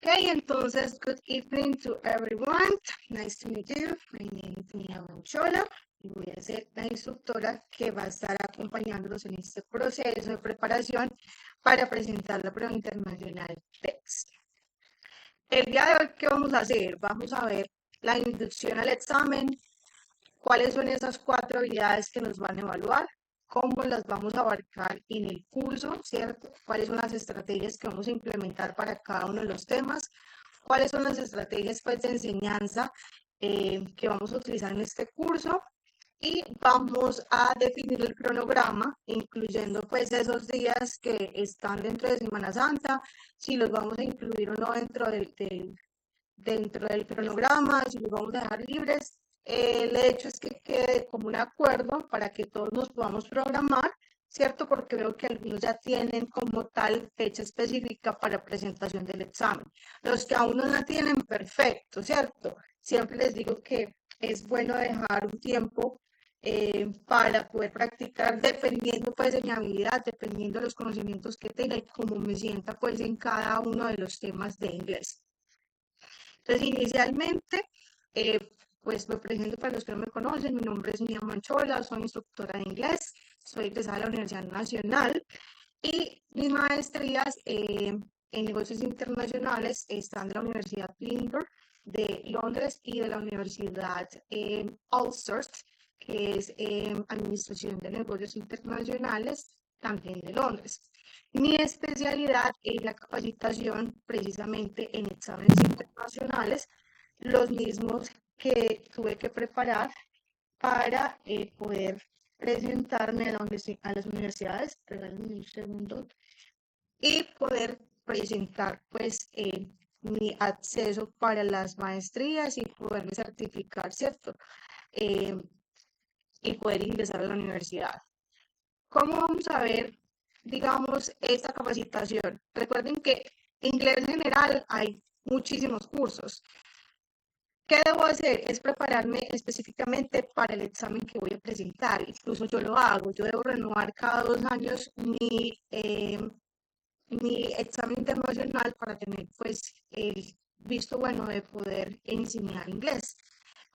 Okay, entonces, good evening to everyone. Nice to meet you. My name is Mia Manchola y voy a ser la instructora que va a estar acompañándolos en este proceso de preparación para presentar la prueba internacional TEX. El día de hoy, ¿qué vamos a hacer? Vamos a ver la inducción al examen, cuáles son esas 4 habilidades que nos van a evaluar, cómo las vamos a abarcar en el curso, ¿cierto? Cuáles son las estrategias que vamos a implementar para cada uno de los temas, cuáles son las estrategias pues, de enseñanza que vamos a utilizar en este curso y vamos a definir el cronograma, incluyendo pues esos días que están dentro de Semana Santa, si los vamos a incluir o no dentro del cronograma, si los vamos a dejar libres. El hecho es que quede como un acuerdo para que todos nos podamos programar, ¿cierto? Porque veo que algunos ya tienen como tal fecha específica para presentación del examen. Los que aún no la tienen, perfecto, ¿cierto? Siempre les digo que es bueno dejar un tiempo para poder practicar dependiendo pues de mi habilidad, dependiendo de los conocimientos que tenga y cómo me sienta pues en cada uno de los temas de inglés. Entonces, inicialmente, eh, pues me presento para los que no me conocen, mi nombre es Mía Manchola, soy instructora de inglés, soy egresada de la Universidad Nacional y mis maestrías en negocios internacionales están de la Universidad Flinders de Londres y de la Universidad Ulster, que es Administración de Negocios Internacionales, también de Londres. Mi especialidad es la capacitación precisamente en exámenes internacionales, los mismos que tuve que preparar para poder presentarme a las universidades, regálenme un segundo, y poder presentar pues mi acceso para las maestrías y poderme certificar, ¿cierto? Eh, y poder ingresar a la universidad. ¿Cómo vamos a ver, digamos, esta capacitación? Recuerden que inglés general hay muchísimos cursos. ¿Qué debo hacer? Es prepararme específicamente para el examen que voy a presentar. Incluso yo lo hago. Yo debo renovar cada 2 años mi examen internacional para tener pues el visto bueno de poder enseñar inglés.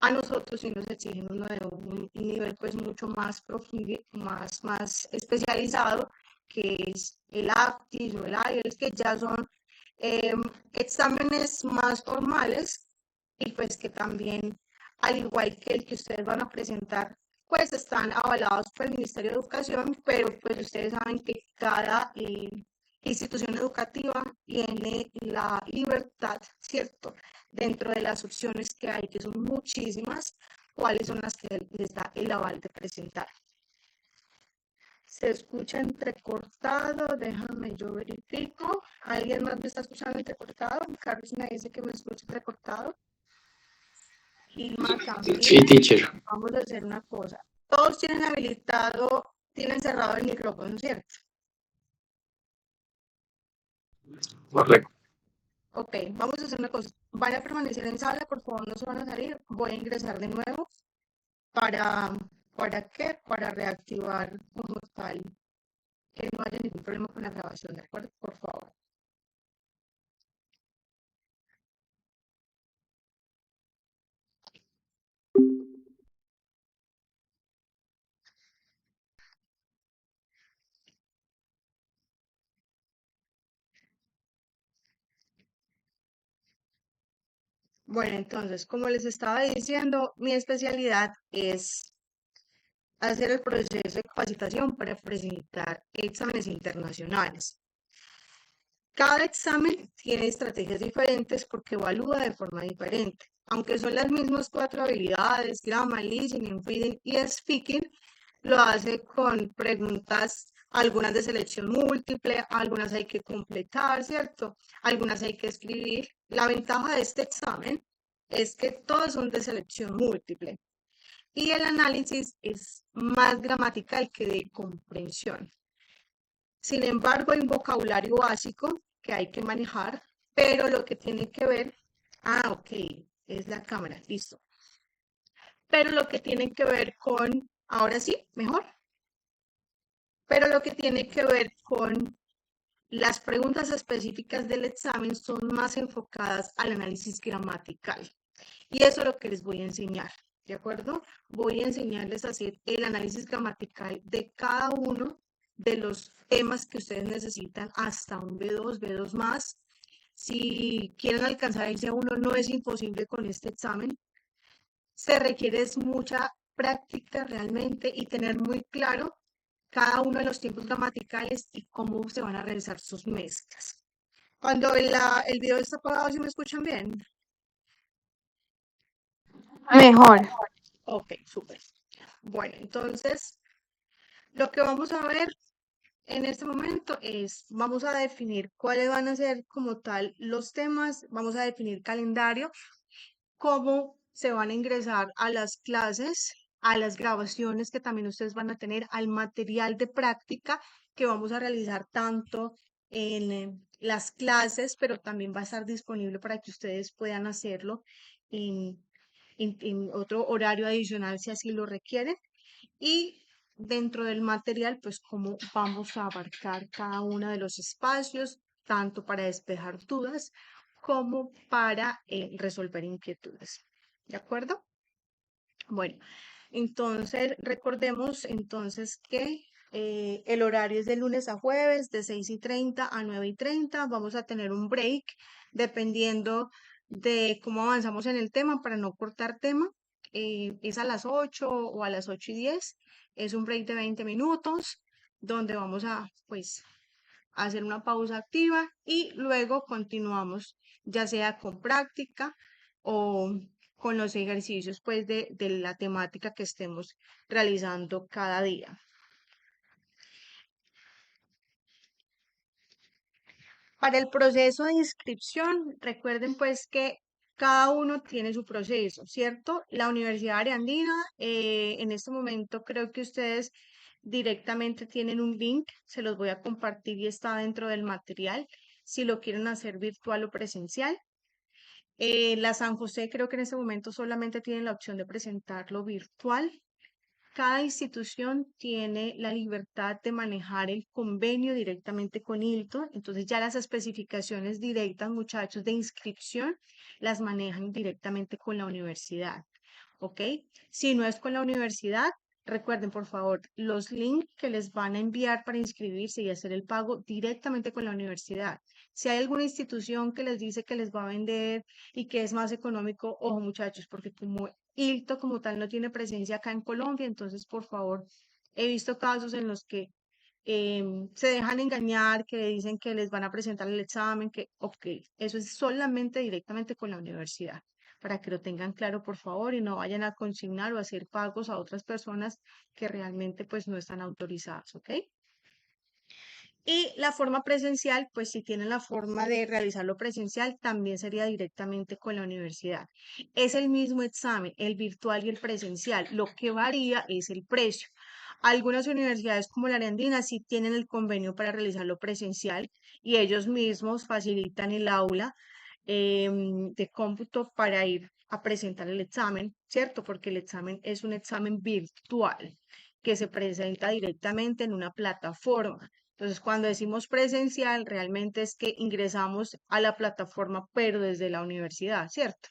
A nosotros sí nos exigen uno de un nivel pues mucho más profundo, más especializado, que es el APTIS o el IELTS, que ya son eh, exámenes más formales y pues que también, al igual que el que ustedes van a presentar, pues están avalados por el Ministerio de Educación, pero pues ustedes saben que cada institución educativa tiene la libertad, ¿cierto? Dentro de las opciones que hay, que son muchísimas, cuáles son las que les da el aval de presentar. Se escucha entrecortado, déjame yo verifico. ¿Alguien más me está escuchando entrecortado? Carlos me dice que me escucha entrecortado. Gilma Sí, también. teacher. Vamos a hacer una cosa. Todos tienen habilitado, tienen cerrado el micrófono, ¿cierto? Correcto. Ok, vamos a hacer una cosa. Van a permanecer en sala, por favor, no se van a salir. Voy a ingresar de nuevo para, ¿para qué? Para reactivar como tal, que no haya ningún problema con la grabación, ¿de acuerdo? Por favor. Bueno, entonces, como les estaba diciendo, mi especialidad es hacer el proceso de capacitación para presentar exámenes internacionales. Cada examen tiene estrategias diferentes porque evalúa de forma diferente. Aunque son las mismas 4 habilidades, grammar, listening, reading y speaking, lo hace con preguntas, algunas de selección múltiple, algunas hay que completar, ¿cierto? Algunas hay que escribir. La ventaja de este examen es que todas son de selección múltiple y el análisis es más gramatical que de comprensión. Sin embargo, hay un vocabulario básico que hay que manejar, pero lo que tiene que ver, ok, es la cámara, listo. Pero lo que tiene que ver con, ahora sí, mejor, pero lo que tiene que ver con Las preguntas específicas del examen son más enfocadas al análisis gramatical. Y eso es lo que les voy a enseñar, ¿de acuerdo? Voy a enseñarles a hacer el análisis gramatical de cada uno de los temas que ustedes necesitan hasta un B2, B2 más. Si quieren alcanzar ese A1, no es imposible con este examen. Se requiere es mucha práctica realmente y tener muy claro cada uno de los tiempos gramaticales y cómo se van a realizar sus mezclas. Cuando el video está apagado, ¿sí me escuchan bien? Mejor. Ok, súper. Bueno, entonces, lo que vamos a ver en este momento es, vamos a definir cuáles van a ser como tal los temas, vamos a definir calendario, cómo se van a ingresar a las clases, a las grabaciones que también ustedes van a tener, al material de práctica que vamos a realizar tanto en las clases, pero también va a estar disponible para que ustedes puedan hacerlo en, en otro horario adicional si así lo requieren. Y dentro del material, pues cómo vamos a abarcar cada uno de los espacios, tanto para despejar dudas como para resolver inquietudes. ¿De acuerdo? Bueno, entonces recordemos entonces que el horario es de lunes a jueves, de 6:30 a 9:30. Vamos a tener un break dependiendo de cómo avanzamos en el tema para no cortar tema. Es a las 8 o a las 8:10. Es un break de 20 minutos donde vamos a, pues, hacer una pausa activa y luego continuamos, ya sea con práctica o con los ejercicios, pues, de la temática que estemos realizando cada día. Para el proceso de inscripción, recuerden pues que cada uno tiene su proceso, ¿cierto? La Universidad Ariandina, en este momento creo que ustedes directamente tienen un link, se los voy a compartir y está dentro del material, si lo quieren hacer virtual o presencial. La San José creo que en este momento solamente tienen la opción de presentarlo virtual. Cada institución tiene la libertad de manejar el convenio directamente con Hilton, entonces ya las especificaciones directas, muchachos, de inscripción las manejan directamente con la universidad, ¿ok? Si no es con la universidad, recuerden por favor los links que les van a enviar para inscribirse y hacer el pago directamente con la universidad. Si hay alguna institución que les dice que les va a vender y que es más económico, ojo muchachos, porque como ILTO como tal no tiene presencia acá en Colombia, entonces por favor, he visto casos en los que se dejan engañar, que dicen que les van a presentar el examen, que, ok, eso es solamente directamente con la universidad, para que lo tengan claro, por favor, y no vayan a consignar o hacer pagos a otras personas que realmente pues no están autorizadas, ¿ok? Y la forma presencial, pues si tienen la forma de realizarlo presencial, también sería directamente con la universidad. Es el mismo examen, el virtual y el presencial. Lo que varía es el precio. Algunas universidades como la Arandina sí tienen el convenio para realizarlo presencial y ellos mismos facilitan el aula de cómputo para ir a presentar el examen, ¿cierto? Porque el examen es un examen virtual que se presenta directamente en una plataforma. Entonces, cuando decimos presencial, realmente es que ingresamos a la plataforma, pero desde la universidad, ¿cierto?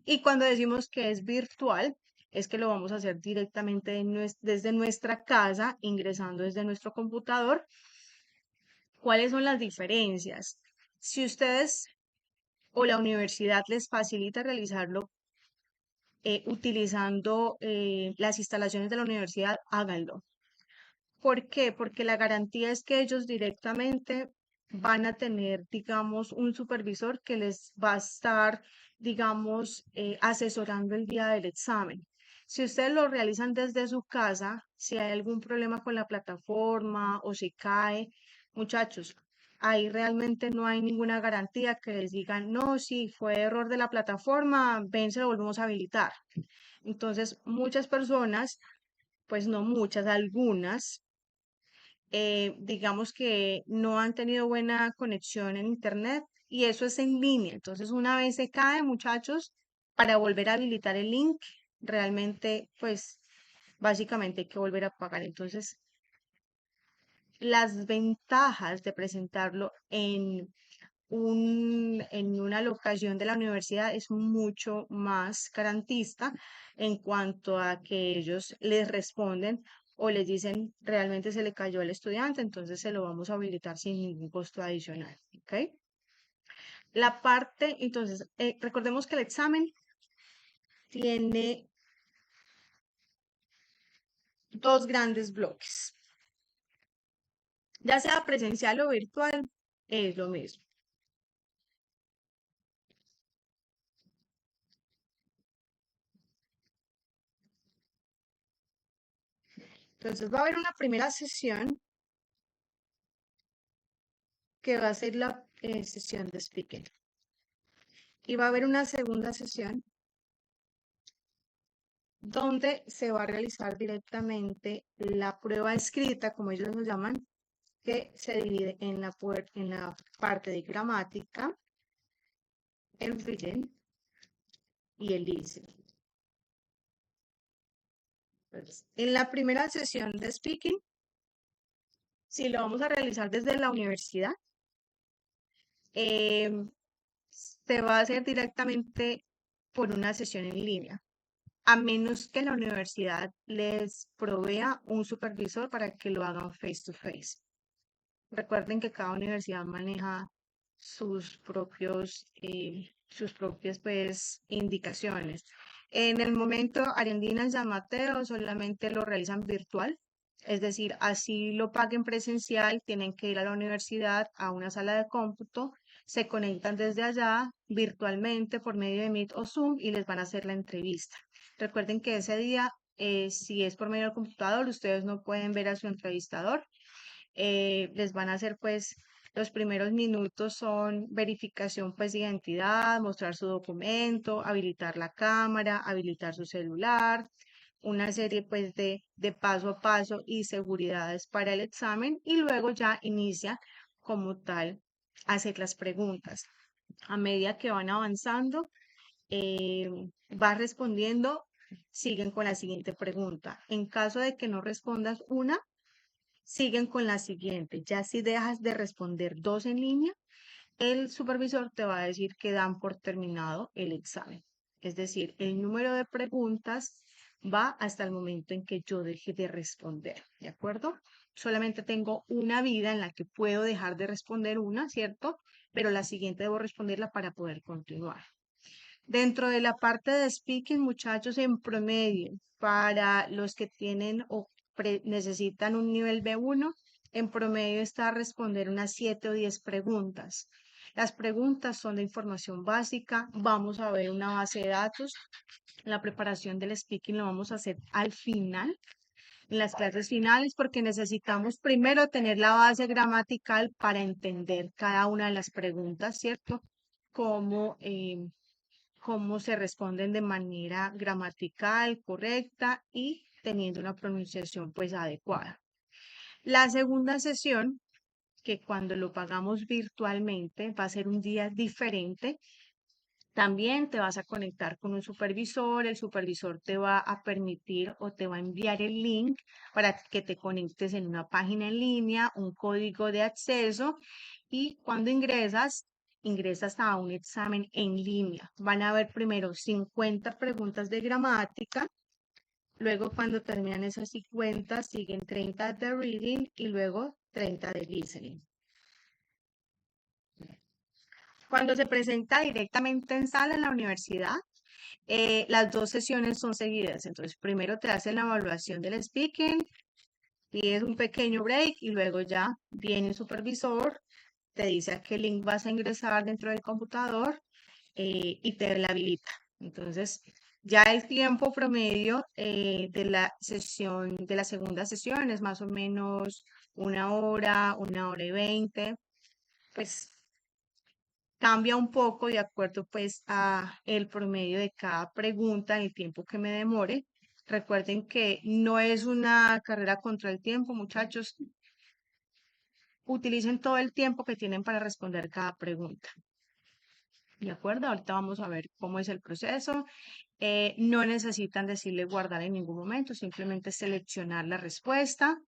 Y cuando decimos que es virtual, es que lo vamos a hacer directamente desde nuestra casa, ingresando desde nuestro computador. ¿Cuáles son las diferencias? Si ustedes o la universidad les facilita realizarlo utilizando las instalaciones de la universidad, háganlo. ¿Por qué? Porque la garantía es que ellos directamente van a tener, digamos, un supervisor que les va a estar, digamos, asesorando el día del examen. Si ustedes lo realizan desde su casa, si hay algún problema con la plataforma o se cae, muchachos, ahí realmente no hay ninguna garantía que les digan, no, si fue error de la plataforma, ven, se lo volvemos a habilitar. Entonces, muchas personas, pues no muchas, algunas digamos que no han tenido buena conexión en internet y eso es en línea. Entonces, una vez se cae, muchachos, para volver a habilitar el link, realmente, pues, básicamente hay que volver a pagar. Entonces, las ventajas de presentarlo en una locación de la universidad es mucho más garantista en cuanto a que ellos les responden o les dicen realmente se le cayó al estudiante, entonces se lo vamos a habilitar sin ningún costo adicional. ¿Ok? La parte, entonces, recordemos que el examen tiene dos grandes bloques. Ya sea presencial o virtual, es lo mismo. Entonces va a haber una primera sesión que va a ser la sesión de speaking. Y va a haber una segunda sesión donde se va a realizar directamente la prueba escrita, como ellos lo llaman, que se divide en la parte de gramática, el reading y el listening. Entonces, en la primera sesión de speaking, si lo vamos a realizar desde la universidad, se va a hacer directamente por una sesión en línea, a menos que la universidad les provea un supervisor para que lo hagan face to face. Recuerden que cada universidad maneja sus propias pues, indicaciones. En el momento, Arendina y San Mateo solamente lo realizan virtual, es decir, así lo paguen presencial, tienen que ir a la universidad, a una sala de cómputo, se conectan desde allá virtualmente por medio de Meet o Zoom y les van a hacer la entrevista. Recuerden que ese día, si es por medio del computador, ustedes no pueden ver a su entrevistador. Les van a hacer pues los primeros minutos son verificación pues de identidad, mostrar su documento, habilitar la cámara, habilitar su celular, una serie pues de paso a paso y seguridades para el examen y luego ya inicia como tal a hacer las preguntas. A medida que van avanzando, eh, va respondiendo, siguen con la siguiente pregunta. En caso de que no respondas una, siguen con la siguiente. Ya si dejas de responder dos en línea, el supervisor te va a decir que dan por terminado el examen. Es decir, el número de preguntas va hasta el momento en que yo deje de responder, ¿de acuerdo? Solamente tengo una vida en la que puedo dejar de responder una, ¿cierto? Pero la siguiente debo responderla para poder continuar. Dentro de la parte de speaking, muchachos, en promedio, para los que tienen o necesitan un nivel B1, en promedio está a responder unas 7 o 10 preguntas. Las preguntas son de información básica. Vamos a ver una base de datos. La preparación del speaking lo vamos a hacer al final, en las clases finales, porque necesitamos primero tener la base gramatical para entender cada una de las preguntas, ¿cierto? Cómo se responden de manera gramatical, correcta y teniendo una pronunciación pues adecuada. La segunda sesión, que cuando lo pagamos virtualmente va a ser un día diferente. También te vas a conectar con un supervisor, el supervisor te va a permitir o te va a enviar el link para que te conectes en una página en línea, un código de acceso y cuando ingresas a un examen en línea. Van a haber primero 50 preguntas de gramática, luego cuando terminan esas 50 siguen 30 de reading y luego 30 de listening. Cuando se presenta directamente en sala en la universidad, las dos sesiones son seguidas. Entonces, primero te hacen la evaluación del speaking, pides un pequeño break y luego ya viene un supervisor, te dice a qué link vas a ingresar dentro del computador y te la habilita. Entonces, ya el tiempo promedio de la sesión, de la segunda sesión es más o menos 1 hora y 20. Pues cambia un poco de acuerdo pues a el promedio de cada pregunta, el tiempo que me demore. Recuerden que no es una carrera contra el tiempo, muchachos. Utilicen todo el tiempo que tienen para responder cada pregunta. ¿De acuerdo? Ahorita vamos a ver cómo es el proceso. No necesitan decirle guardar en ningún momento, simplemente seleccionar la respuesta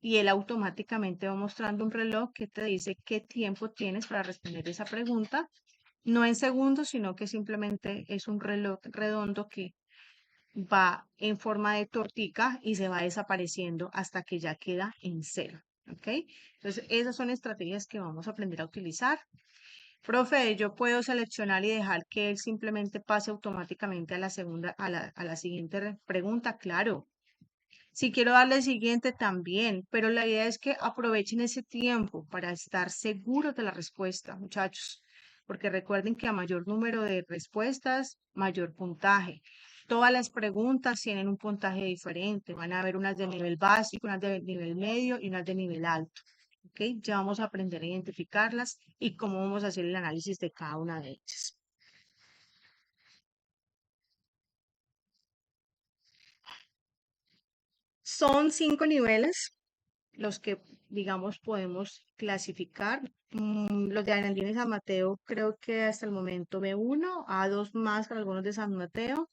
y él automáticamente va mostrando un reloj que te dice qué tiempo tienes para responder esa pregunta, no en segundos, sino que simplemente es un reloj redondo que va en forma de tortica y se va desapareciendo hasta que ya queda en cero. ¿Ok? Entonces, esas son estrategias que vamos a aprender a utilizar. Profe, yo puedo seleccionar y dejar que él simplemente pase automáticamente a la segunda, a la siguiente pregunta, claro. Si quiero darle siguiente también, pero la idea es que aprovechen ese tiempo para estar seguros de la respuesta, muchachos, porque recuerden que a mayor número de respuestas, mayor puntaje. Todas las preguntas tienen un puntaje diferente. Van a haber unas de nivel básico, unas de nivel medio y unas de nivel alto. ¿Ok? Ya vamos a aprender a identificarlas y cómo vamos a hacer el análisis de cada una de ellas. Son 5 niveles los que, digamos, podemos clasificar. Los de Arandina y San Mateo, creo que hasta el momento B1, A2 más para algunos de San Mateo.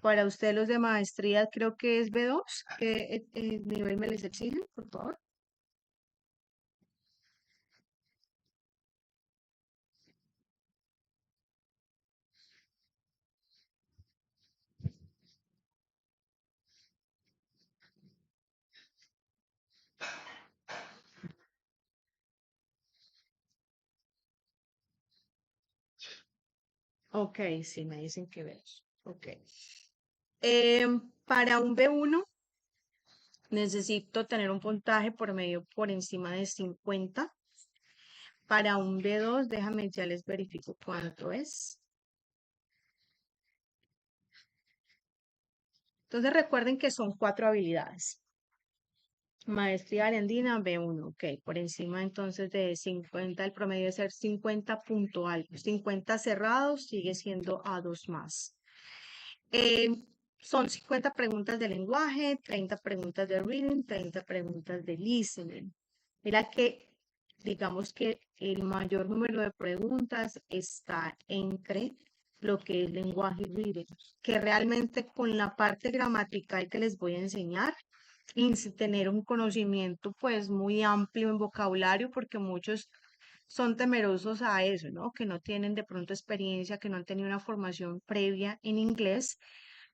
Para usted los de maestría creo que es B2. ¿Qué nivel me les exigen, por favor? Ok, sí, me dicen que B2. Ok. Para un B1 necesito tener un puntaje por medio por encima de 50. Para un B2, déjame ya les verifico cuánto es. Entonces recuerden que son 4 habilidades. Maestría arandina B1, ok. Por encima entonces de 50, el promedio debe ser 50 punto algo. 50 cerrados sigue siendo A2 más. Eh, Son 50 preguntas de lenguaje, 30 preguntas de reading, 30 preguntas de listening. Mira que digamos que el mayor número de preguntas está entre lo que es lenguaje y reading, que realmente con la parte gramatical que les voy a enseñar, y sin tener un conocimiento pues muy amplio en vocabulario, porque muchos son temerosos a eso, ¿no? Que no tienen de pronto experiencia, que no han tenido una formación previa en inglés,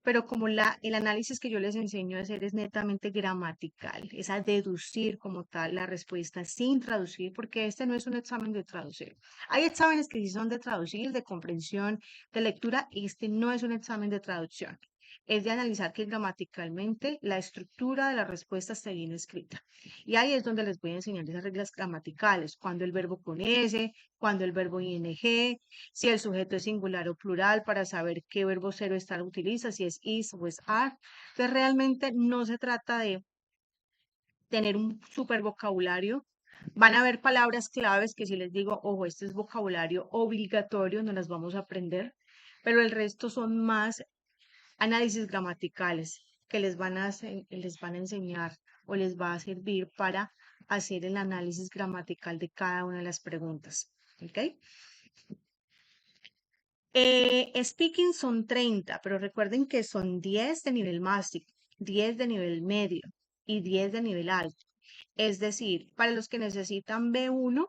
pero como el análisis que yo les enseño a hacer es netamente gramatical, es a deducir como tal la respuesta sin traducir, porque este no es un examen de traducir. Hay exámenes que sí son de traducir, de comprensión, de lectura, este no es un examen de traducción. Es de analizar que gramaticalmente la estructura de la respuesta esté bien escrita. Y ahí es donde les voy a enseñar esas reglas gramaticales, cuando el verbo con S, cuando el verbo ing, si el sujeto es singular o plural, para saber qué verbo ser o estar utiliza, si es is o es are. Entonces, realmente no se trata de tener un super vocabulario. Van a haber palabras claves que si les digo, ojo, este es vocabulario obligatorio, no las vamos a aprender, pero el resto son más análisis gramaticales que les van a enseñar o les va a servir para hacer el análisis gramatical de cada una de las preguntas. ¿Ok? Speaking son 30, pero recuerden que son 10 de nivel básico, 10 de nivel medio y 10 de nivel alto. Es decir, para los que necesitan B1,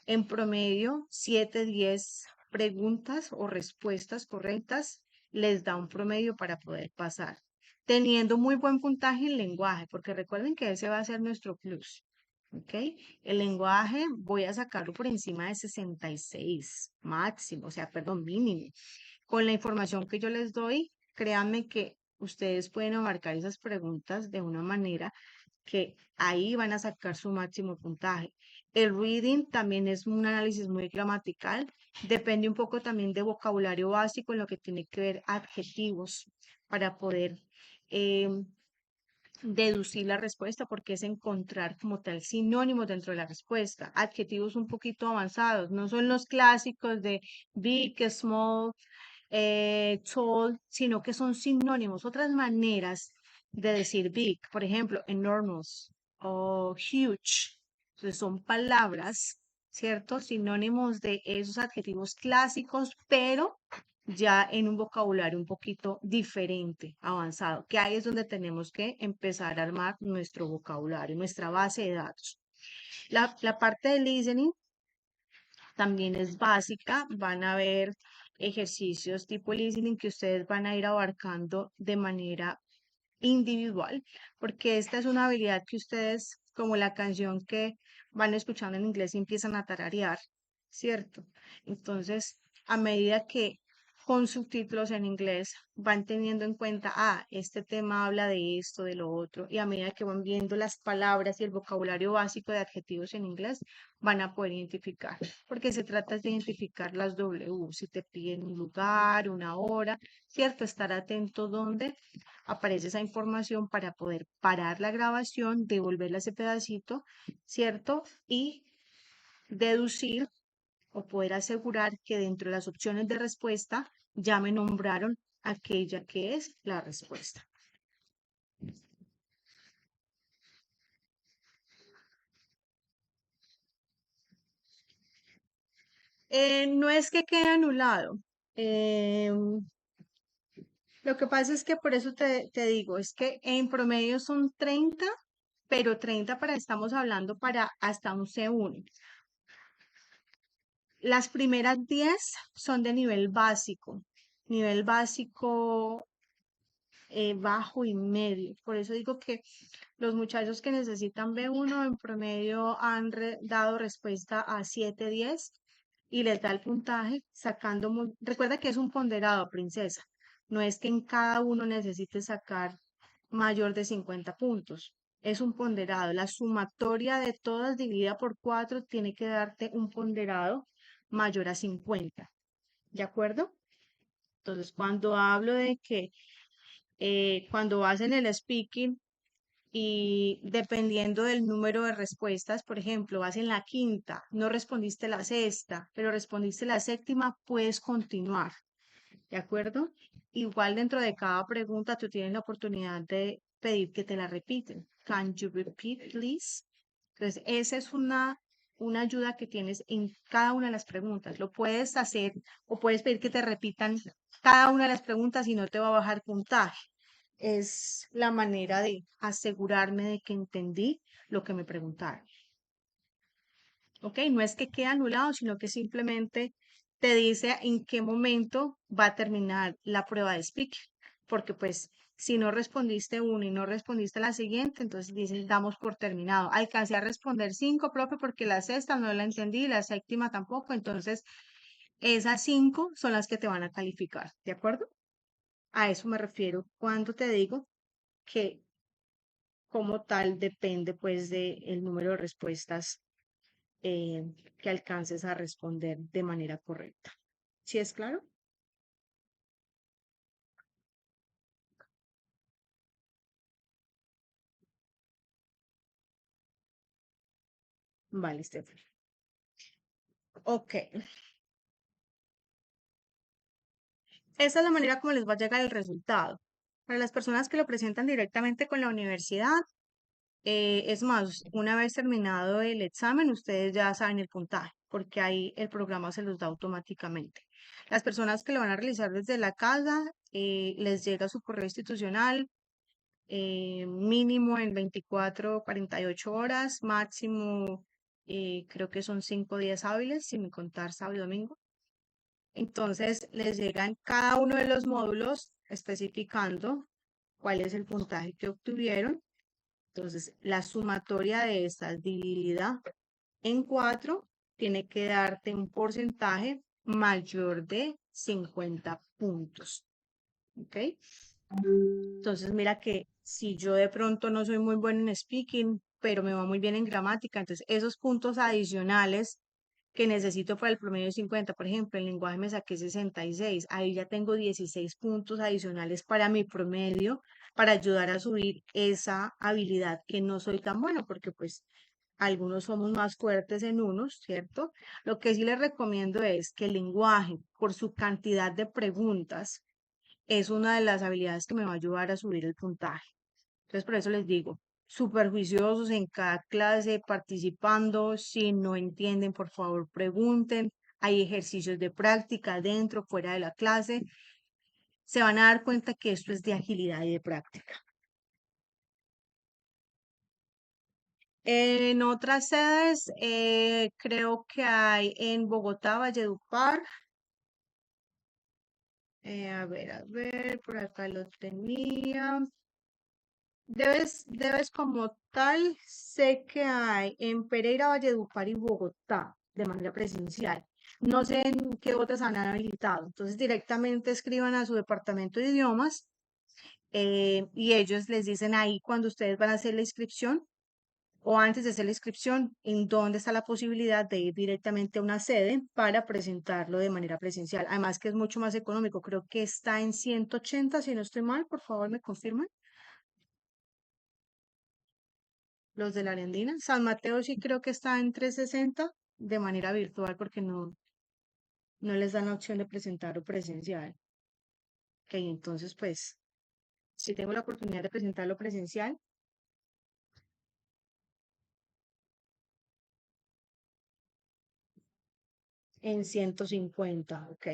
en promedio 7, 10 preguntas o respuestas correctas les da un promedio para poder pasar, teniendo muy buen puntaje en lenguaje, porque recuerden que ese va a ser nuestro plus. ¿Ok? El lenguaje voy a sacarlo por encima de 66 máximo, o sea, perdón, mínimo. Con la información que yo les doy, créanme que ustedes pueden abarcar esas preguntas de una manera que ahí van a sacar su máximo puntaje. El reading también es un análisis muy gramatical, depende un poco también de vocabulario básico en lo que tiene que ver adjetivos para poder deducir la respuesta, porque es encontrar como tal sinónimos dentro de la respuesta, adjetivos un poquito avanzados, no son los clásicos de big, small, tall, sino que son sinónimos, otras maneras de decir big, por ejemplo, enormous o huge. Entonces son palabras, ¿cierto? Sinónimos de esos adjetivos clásicos, pero ya en un vocabulario un poquito diferente, avanzado, que ahí es donde tenemos que empezar a armar nuestro vocabulario, nuestra base de datos. La parte de listening también es básica, van a haber ejercicios tipo listening que ustedes van a ir abarcando de manera individual, porque esta es una habilidad que ustedes, como la canción que van escuchando en inglés y empiezan a tararear, ¿cierto? Entonces, a medida que con subtítulos en inglés van teniendo en cuenta, este tema habla de esto, de lo otro, y a medida que van viendo las palabras y el vocabulario básico de adjetivos en inglés, van a poder identificar, porque se trata de identificar las W, si te piden un lugar, una hora, ¿cierto? Estar atento donde aparece esa información para poder parar la grabación, devolverle ese pedacito, ¿cierto? Y deducir o poder asegurar que dentro de las opciones de respuesta ya me nombraron aquella que es la respuesta. No es que quede anulado. Lo que pasa es que por eso te digo, es que en promedio son 30, pero 30 estamos hablando para hasta un C1. Las primeras 10 son de nivel básico bajo y medio. Por eso digo que los muchachos que necesitan B1 en promedio han dado respuesta a 7, 10 y les da el puntaje sacando recuerda que es un ponderado, princesa. No es que en cada uno necesite sacar mayor de 50 puntos. Es un ponderado. La sumatoria de todas dividida por 4 tiene que darte un ponderado mayor a 50. ¿De acuerdo? Entonces, cuando hablo de que cuando vas en el speaking y dependiendo del número de respuestas, por ejemplo, vas en la quinta, no respondiste la sexta, pero respondiste la séptima, puedes continuar. ¿De acuerdo? Igual dentro de cada pregunta tú tienes la oportunidad de pedir que te la repiten. Can you repeat, please? Entonces, esa es una ayuda que tienes en cada una de las preguntas. Lo puedes hacer o puedes pedir que te repitan cada una de las preguntas y no te va a bajar puntaje. Es la manera de asegurarme de que entendí lo que me preguntaron. ¿Ok? No es que quede anulado, sino que simplemente te dice en qué momento va a terminar la prueba de speaking. Porque pues si no respondiste una y no respondiste la siguiente, entonces dices, damos por terminado. Alcancé a responder 5, profe, porque la sexta no la entendí, la séptima tampoco. Entonces, esas 5 son las que te van a calificar. ¿De acuerdo? A eso me refiero cuando te digo que como tal depende pues del número de respuestas que alcances a responder de manera correcta. ¿Sí es claro? Vale, Stephanie. Ok. Esa es la manera como les va a llegar el resultado. Para las personas que lo presentan directamente con la universidad, es más, una vez terminado el examen, ustedes ya saben el puntaje, porque ahí el programa se los da automáticamente. Las personas que lo van a realizar desde la casa, les llega su correo institucional, mínimo en 24, 48 horas, máximo creo que son 5 días hábiles, sin contar sábado y domingo. Entonces les llegan cada uno de los módulos especificando cuál es el puntaje que obtuvieron. Entonces, la sumatoria de estas dividida en 4 tiene que darte un porcentaje mayor de 50 puntos. ¿Ok? Entonces, mira que si yo de pronto no soy muy buena en speaking, pero me va muy bien en gramática, entonces esos puntos adicionales que necesito para el promedio de 50, por ejemplo, en lenguaje me saqué 66, ahí ya tengo 16 puntos adicionales para mi promedio, para ayudar a subir esa habilidad que no soy tan bueno, porque pues algunos somos más fuertes en unos, ¿cierto? Lo que sí les recomiendo es que el lenguaje, por su cantidad de preguntas, es una de las habilidades que me va a ayudar a subir el puntaje. Entonces, por eso les digo, súper juiciosos en cada clase, participando. Si no entienden, por favor, pregunten. hay ejercicios de práctica dentro, fuera de la clase. Se van a dar cuenta que esto es de agilidad y de práctica. En otras sedes, creo que hay en Bogotá, Valledupar. A ver, por acá lo tenía. Debes como tal, sé que hay en Pereira, Valledupar y Bogotá de manera presencial. No sé en qué otras han habilitado. Entonces directamente escriban a su departamento de idiomas y ellos les dicen ahí cuando ustedes van a hacer la inscripción o antes de hacer la inscripción, en dónde está la posibilidad de ir directamente a una sede para presentarlo de manera presencial. Además que es mucho más económico. Creo que está en 180, si no estoy mal. Por favor, me confirman. Los de la Arandina. San Mateo sí creo que está en 360 de manera virtual porque no les dan la opción de presentarlo presencial. Ok, entonces pues, si tengo la oportunidad de presentarlo presencial, en 150. Ok,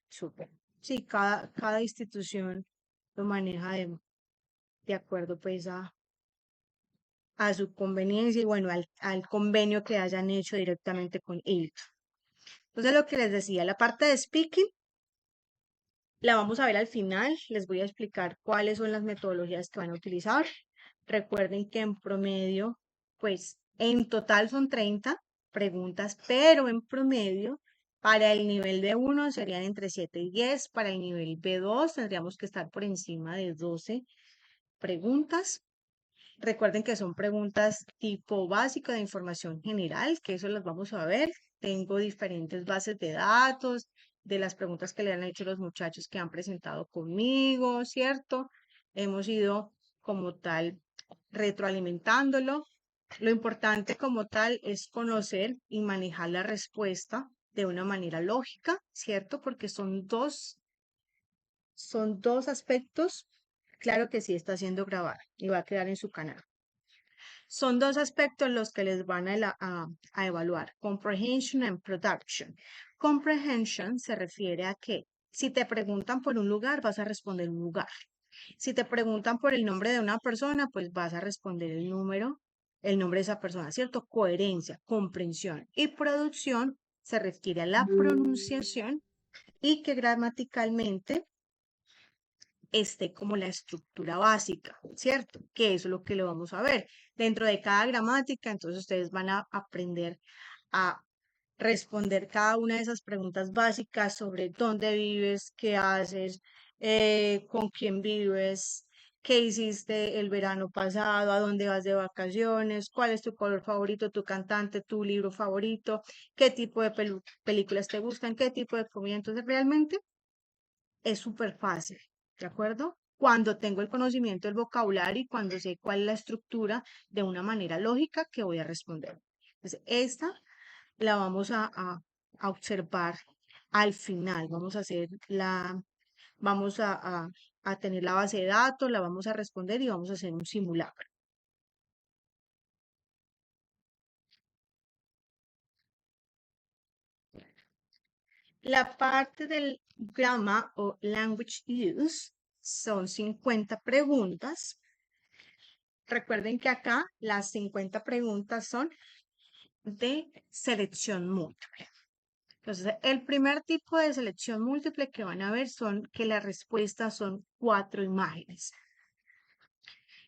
súper. Sí, cada institución lo maneja de acuerdo pues a su conveniencia y bueno, al convenio que hayan hecho directamente con él. Entonces, lo que les decía, la parte de speaking la vamos a ver al final. Les voy a explicar cuáles son las metodologías que van a utilizar. Recuerden que en promedio, pues en total son 30 preguntas, pero en promedio para el nivel de 1 serían entre 7 y 10. Para el nivel B2 tendríamos que estar por encima de 12 preguntas. Recuerden que son preguntas tipo básico de información general, que eso las vamos a ver. Tengo diferentes bases de datos de las preguntas que le han hecho los muchachos que han presentado conmigo, ¿cierto? Hemos ido como tal retroalimentándolo. Lo importante como tal es conocer y manejar la respuesta de una manera lógica, ¿cierto? Porque son dos aspectos. Claro que sí está siendo grabada y va a quedar en su canal. Son dos aspectos los que les van a evaluar, comprehension and production. Comprehension se refiere a que si te preguntan por un lugar, vas a responder un lugar. Si te preguntan por el nombre de una persona, pues vas a responder el nombre de esa persona, ¿cierto? Coherencia, comprensión. Y producción se refiere a la pronunciación y que gramaticalmente esté como la estructura básica, ¿cierto? Que eso es lo que le vamos a ver. Dentro de cada gramática, entonces ustedes van a aprender a responder cada una de esas preguntas básicas sobre dónde vives, qué haces, con quién vives, qué hiciste el verano pasado, a dónde vas de vacaciones, cuál es tu color favorito, tu cantante, tu libro favorito, qué tipo de películas te gustan, qué tipo de comida. Entonces, realmente es súper fácil, ¿de acuerdo? Cuando tengo el conocimiento del vocabulario y cuando sé cuál es la estructura de una manera lógica que voy a responder. Entonces, esta la vamos a observar al final. Vamos a tener la base de datos, la vamos a responder y vamos a hacer un simulacro. La parte del grammar o language use son 50 preguntas. Recuerden que acá las 50 preguntas son de selección múltiple. Entonces, el primer tipo de selección múltiple que van a ver son que las respuestas son 4 imágenes.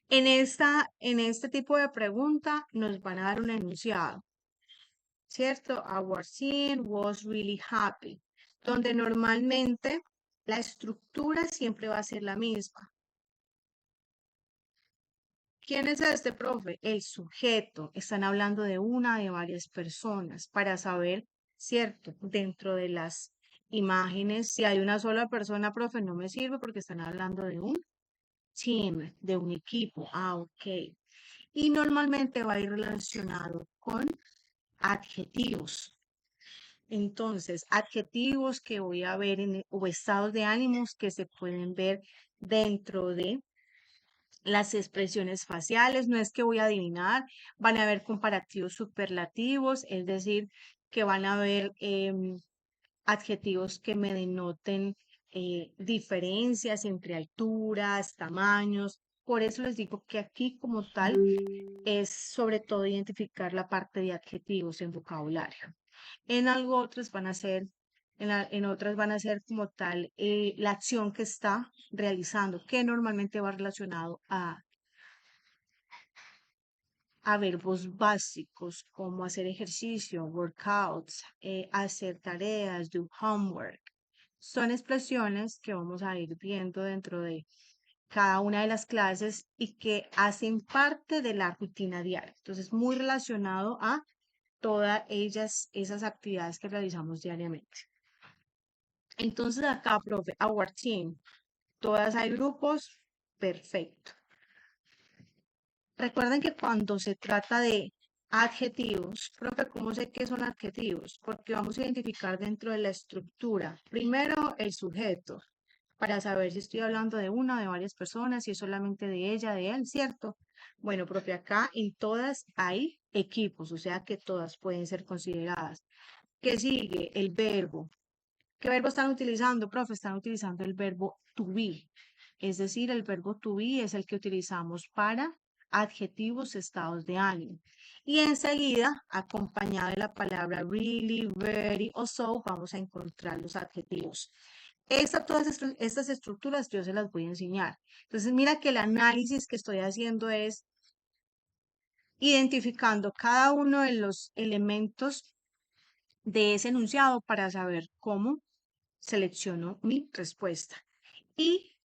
En este tipo de pregunta nos van a dar un enunciado, ¿cierto? Our scene was really happy, donde normalmente la estructura siempre va a ser la misma. ¿Quién es este profe? El sujeto. Están hablando de una de varias personas para saber, ¿cierto? Dentro de las imágenes, si hay una sola persona, profe, no me sirve porque están hablando de un team, de un equipo. Ah, ok. Y normalmente va a ir relacionado con adjetivos. Entonces, adjetivos que voy a ver o estados de ánimos que se pueden ver dentro de las expresiones faciales. No es que voy a adivinar, van a haber comparativos superlativos, es decir, que van a ver adjetivos que me denoten diferencias entre alturas, tamaños. Por eso les digo que aquí como tal es sobre todo identificar la parte de adjetivos en vocabulario. En algo otras van a ser, en otras van a ser como tal la acción que está realizando, que normalmente va relacionado a verbos básicos como hacer ejercicio, workouts, hacer tareas, do homework. Son expresiones que vamos a ir viendo dentro de cada una de las clases y que hacen parte de la rutina diaria. Entonces, muy relacionado a todas ellas, esas actividades que realizamos diariamente. Entonces, acá, profe, our team, todas hay grupos, perfecto. Recuerden que cuando se trata de adjetivos, profe, ¿cómo sé qué son adjetivos? Porque vamos a identificar dentro de la estructura, primero el sujeto, para saber si estoy hablando de una o de varias personas, si es solamente de ella, de él, ¿cierto? Bueno, profe, acá en todas hay equipos, o sea que todas pueden ser consideradas. ¿Qué sigue? El verbo. ¿Qué verbo están utilizando, profe? Están utilizando el verbo to be. Es decir, el verbo to be es el que utilizamos para adjetivos, estados de ánimo. Y enseguida, acompañado de la palabra really, very o so, vamos a encontrar los adjetivos. Todas estas estructuras yo se las voy a enseñar. Entonces, mira que el análisis que estoy haciendo es identificando cada uno de los elementos de ese enunciado para saber cómo selecciono mi respuesta. Y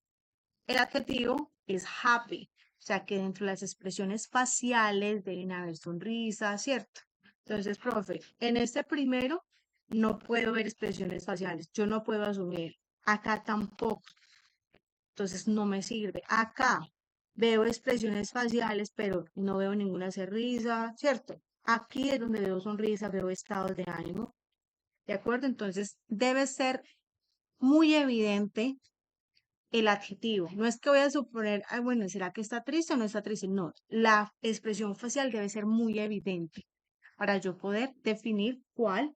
el adjetivo es happy, o sea que dentro de las expresiones faciales deben haber sonrisas, ¿cierto? Entonces, profe, en este primero no puedo ver expresiones faciales, yo no puedo asumir, acá tampoco, entonces no me sirve. Acá veo expresiones faciales, pero no veo ninguna sonrisa, ¿cierto? Aquí es donde veo sonrisa, veo estados de ánimo, ¿de acuerdo? Entonces debe ser muy evidente el adjetivo. No es que voy a suponer, ay, bueno, ¿será que está triste o no está triste? No, la expresión facial debe ser muy evidente para yo poder definir cuál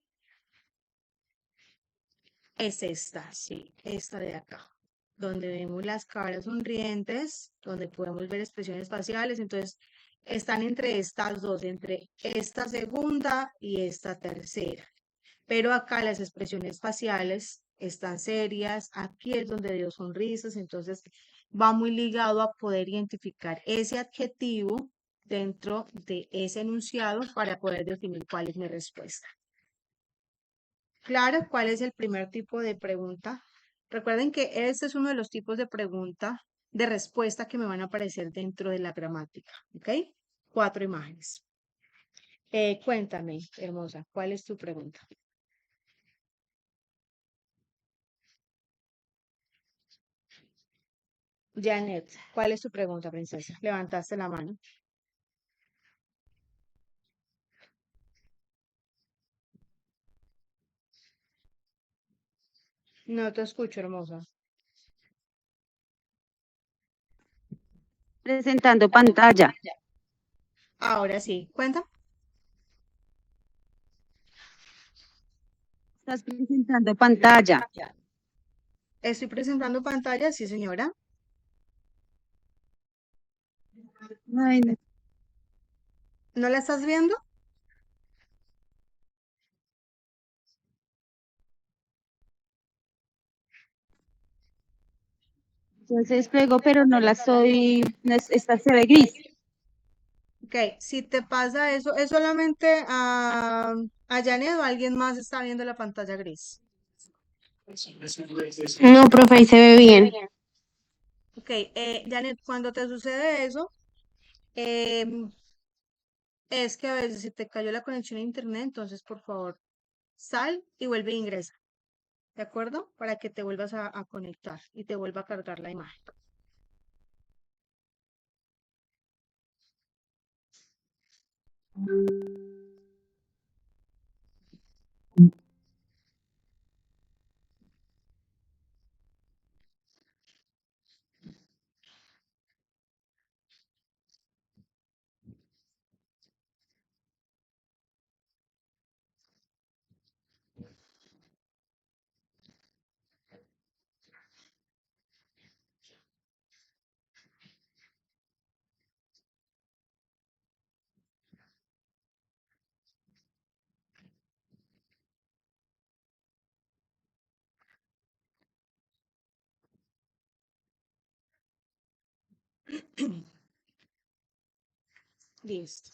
es esta, sí, esta de acá, donde vemos las caras sonrientes, donde podemos ver expresiones faciales, entonces están entre estas dos, entre esta segunda y esta tercera. Pero acá las expresiones faciales están serias, aquí es donde dio sonrisas, entonces va muy ligado a poder identificar ese adjetivo dentro de ese enunciado para poder definir cuál es mi respuesta. Claro, ¿cuál es el primer tipo de pregunta? Recuerden que este es uno de los tipos de pregunta, de respuesta que me van a aparecer dentro de la gramática, ¿ok? 4 imágenes. Cuéntame, hermosa, ¿cuál es tu pregunta? Janet, ¿cuál es tu pregunta, princesa? Levantaste la mano. No te escucho, hermosa. Presentando pantalla. Ahora sí, cuenta. Estás presentando pantalla. Estoy presentando pantalla, sí, señora. Ay, no. ¿No la estás viendo? Yo se desplegó, pero no la estoy, esta se ve gris. Ok, si te pasa eso, ¿es solamente a Janet o alguien más está viendo la pantalla gris? No, profe, ahí se ve bien. Ok, Janet, cuando te sucede eso, es que a veces si te cayó la conexión a internet, entonces por favor sal y vuelve e ingresa, ¿de acuerdo? Para que te vuelvas a conectar y te vuelva a cargar la imagen. Listo.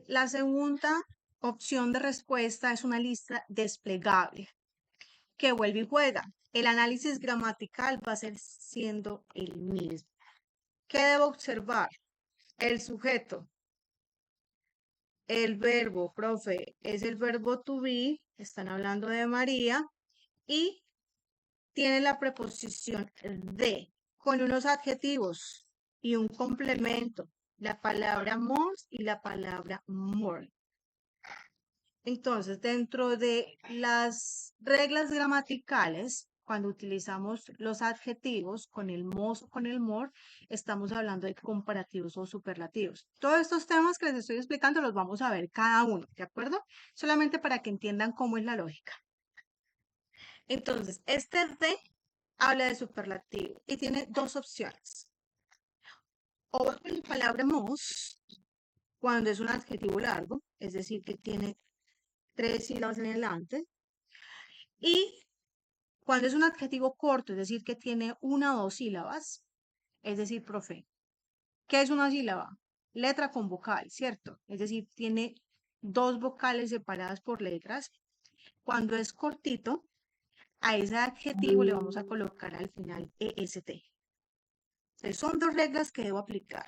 La segunda opción de respuesta es una lista desplegable que vuelve y juega. El análisis gramatical va a ser siendo el mismo. ¿Qué debo observar? El sujeto. El verbo, profe, es el verbo to be. Están hablando de María. Y tiene la preposición de con unos adjetivos y un complemento. La palabra more y la palabra more. Entonces, dentro de las reglas gramaticales, cuando utilizamos los adjetivos con el most o con el more, estamos hablando de comparativos o superlativos. Todos estos temas que les estoy explicando los vamos a ver cada uno, ¿de acuerdo? Solamente para que entiendan cómo es la lógica. Entonces, este de habla de superlativo y tiene dos opciones. O va con la palabra most, cuando es un adjetivo largo, es decir, que tiene 3 sílabas en adelante, y cuando es un adjetivo corto, es decir, que tiene 1 o 2 sílabas, es decir, profe, ¿qué es una sílaba? Letra con vocal, ¿cierto? Es decir, tiene 2 vocales separadas por letras. Cuando es cortito, a ese adjetivo le vamos a colocar al final EST. Entonces, son 2 reglas que debo aplicar.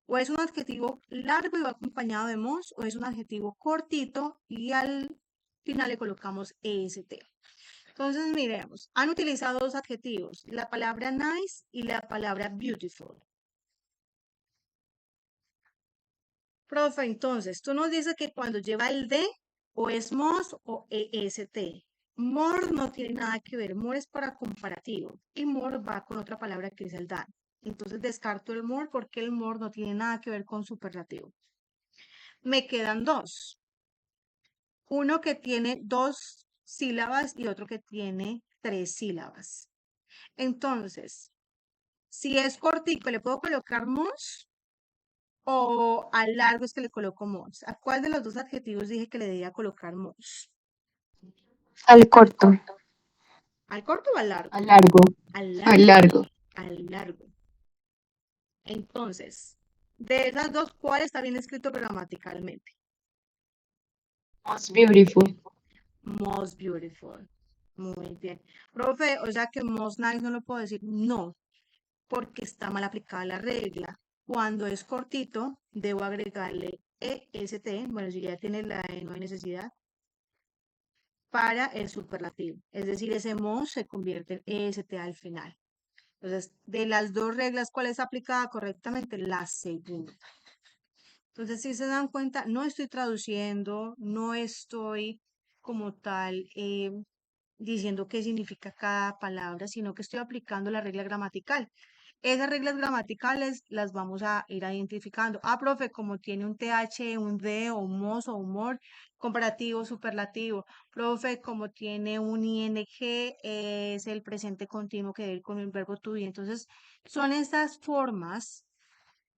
O es un adjetivo largo y va acompañado de most, o es un adjetivo cortito y al final le colocamos EST. Entonces, miremos, han utilizado 2 adjetivos, la palabra nice y la palabra beautiful. Profe, entonces, tú nos dices que cuando lleva el de, o es most o EST. More no tiene nada que ver, more es para comparativo y more va con otra palabra que es el than. Entonces descarto el more porque el more no tiene nada que ver con superlativo. Me quedan 2. Uno que tiene 2 sílabas y otro que tiene 3 sílabas. Entonces, si es cortico, ¿le puedo colocar most? ¿O al largo es que le coloco most? ¿A cuál de los 2 adjetivos dije que le debía colocar most? Al corto, ¿Al corto o al largo? al largo, Al al largo. largo. Al largo. Entonces, de esas 2, ¿cuál está bien escrito gramaticalmente? Most beautiful. Most beautiful. Muy bien. Profe, o sea que most nice no lo puedo decir. No, porque está mal aplicada la regla. Cuando es cortito, debo agregarle EST. Bueno, si ya tiene la E, no hay necesidad. Para el superlativo. Es decir, ese most se convierte en EST al final. Entonces, de las 2 reglas, ¿cuál es aplicada correctamente? La segunda. Entonces, si se dan cuenta, no estoy traduciendo, no estoy como tal diciendo qué significa cada palabra, sino que estoy aplicando la regla gramatical. Esas reglas gramaticales las vamos a ir identificando. Ah, profe, como tiene un TH, un D, o un MOS, o humor, comparativo, superlativo. Profe, como tiene un ING, es el presente continuo que debe ir con el verbo to be. Entonces, son esas formas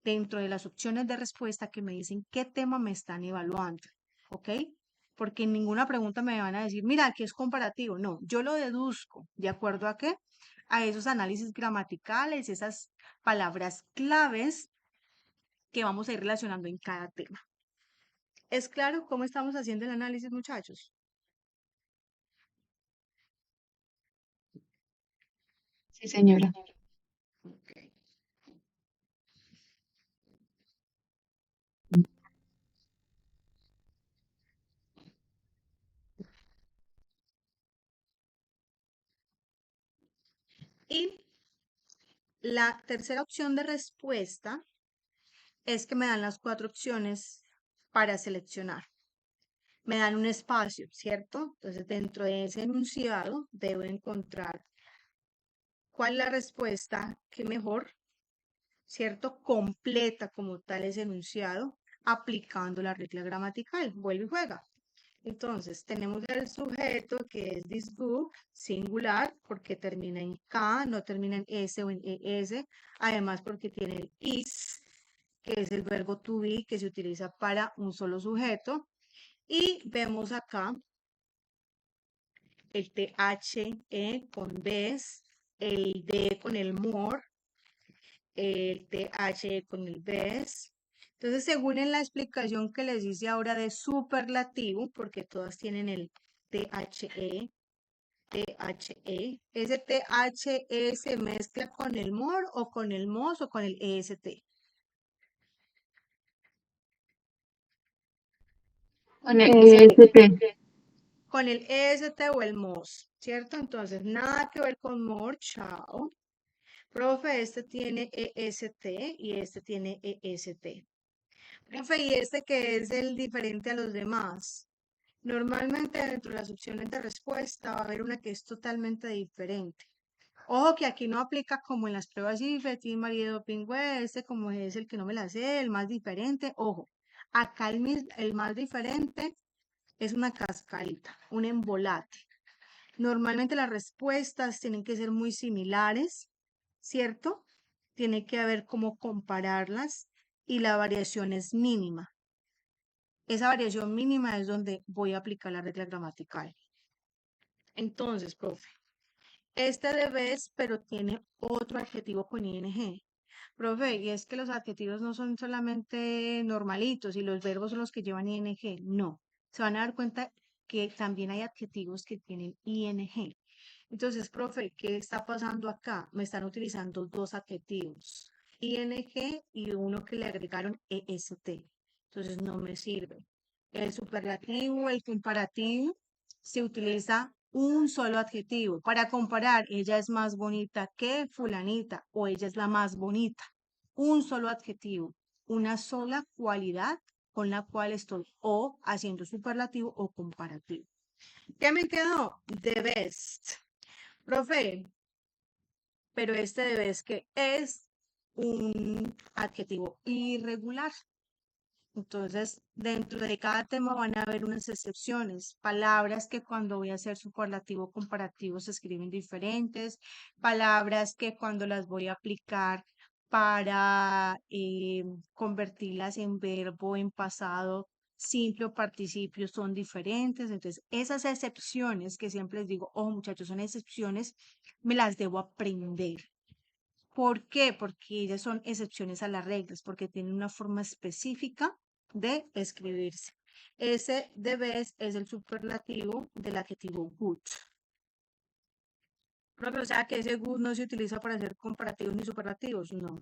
dentro de las opciones de respuesta que me dicen qué tema me están evaluando, ¿ok? Porque en ninguna pregunta me van a decir, mira, aquí es comparativo. No, yo lo deduzco. ¿De acuerdo a qué? A esos análisis gramaticales, esas palabras claves que vamos a ir relacionando en cada tema. ¿Es claro cómo estamos haciendo el análisis, muchachos? Sí, señora. Ok. Y la tercera opción de respuesta es que me dan las 4 opciones para seleccionar. Me dan un espacio, ¿cierto? Entonces, dentro de ese enunciado debo encontrar cuál es la respuesta que mejor, ¿cierto? Completa como tal ese enunciado, aplicando la regla gramatical. Vuelve y juega. Entonces, tenemos el sujeto que es this book, singular, porque termina en K, no termina en S o en ES. Además, porque tiene el is, que es el verbo to be, que se utiliza para un solo sujeto. Y vemos acá el THE con des, el D con el more, el THE con el BES. Entonces, según en la explicación que les hice ahora de superlativo, porque todas tienen el THE, ¿ese THE se mezcla con el MOR o con el MOS o con el EST? Con el EST. Con el EST o el MOS, ¿cierto? Entonces, nada que ver con MOR, chao. Profe, este tiene EST y este tiene EST. Profe, ¿y este que es el diferente a los demás? Normalmente dentro de las opciones de respuesta va a haber una que es totalmente diferente. Ojo que aquí no aplica como en las pruebas IFE, Team María Doping, este como es el que no me la sé, el más diferente. Ojo, acá el más diferente es una cascarita, un embolate. Normalmente las respuestas tienen que ser muy similares, ¿cierto? Tiene que haber cómo compararlas y la variación es mínima. Esa variación mínima es donde voy a aplicar la regla gramatical. Entonces, profe, este debes, pero tiene otro adjetivo con ing. Profe, y es que los adjetivos no son solamente normalitos y los verbos son los que llevan ing. No, se van a dar cuenta que también hay adjetivos que tienen ing. Entonces, profe, ¿qué está pasando acá? Me están utilizando dos adjetivos, ing y uno que le agregaron est. Entonces, no me sirve. El superlativo, el comparativo, se utiliza un solo adjetivo para comparar. Ella es más bonita que fulanita o ella es la más bonita. Un solo adjetivo, una sola cualidad con la cual estoy o haciendo superlativo o comparativo. ¿Qué me quedó? The best. Profe, pero este de vez que es un adjetivo irregular. Entonces, dentro de cada tema van a haber unas excepciones, palabras que cuando voy a hacer superlativo comparativo se escriben diferentes, palabras que cuando las voy a aplicar para convertirlas en verbo, en pasado simple o participio son diferentes. Entonces, esas excepciones que siempre les digo, oh muchachos, son excepciones, me las debo aprender. ¿Por qué? Porque ellas son excepciones a las reglas, porque tienen una forma específica de escribirse. Ese de vez es el superlativo del adjetivo good. Profe, o sea que ese good no se utiliza para hacer comparativos ni superlativos, no.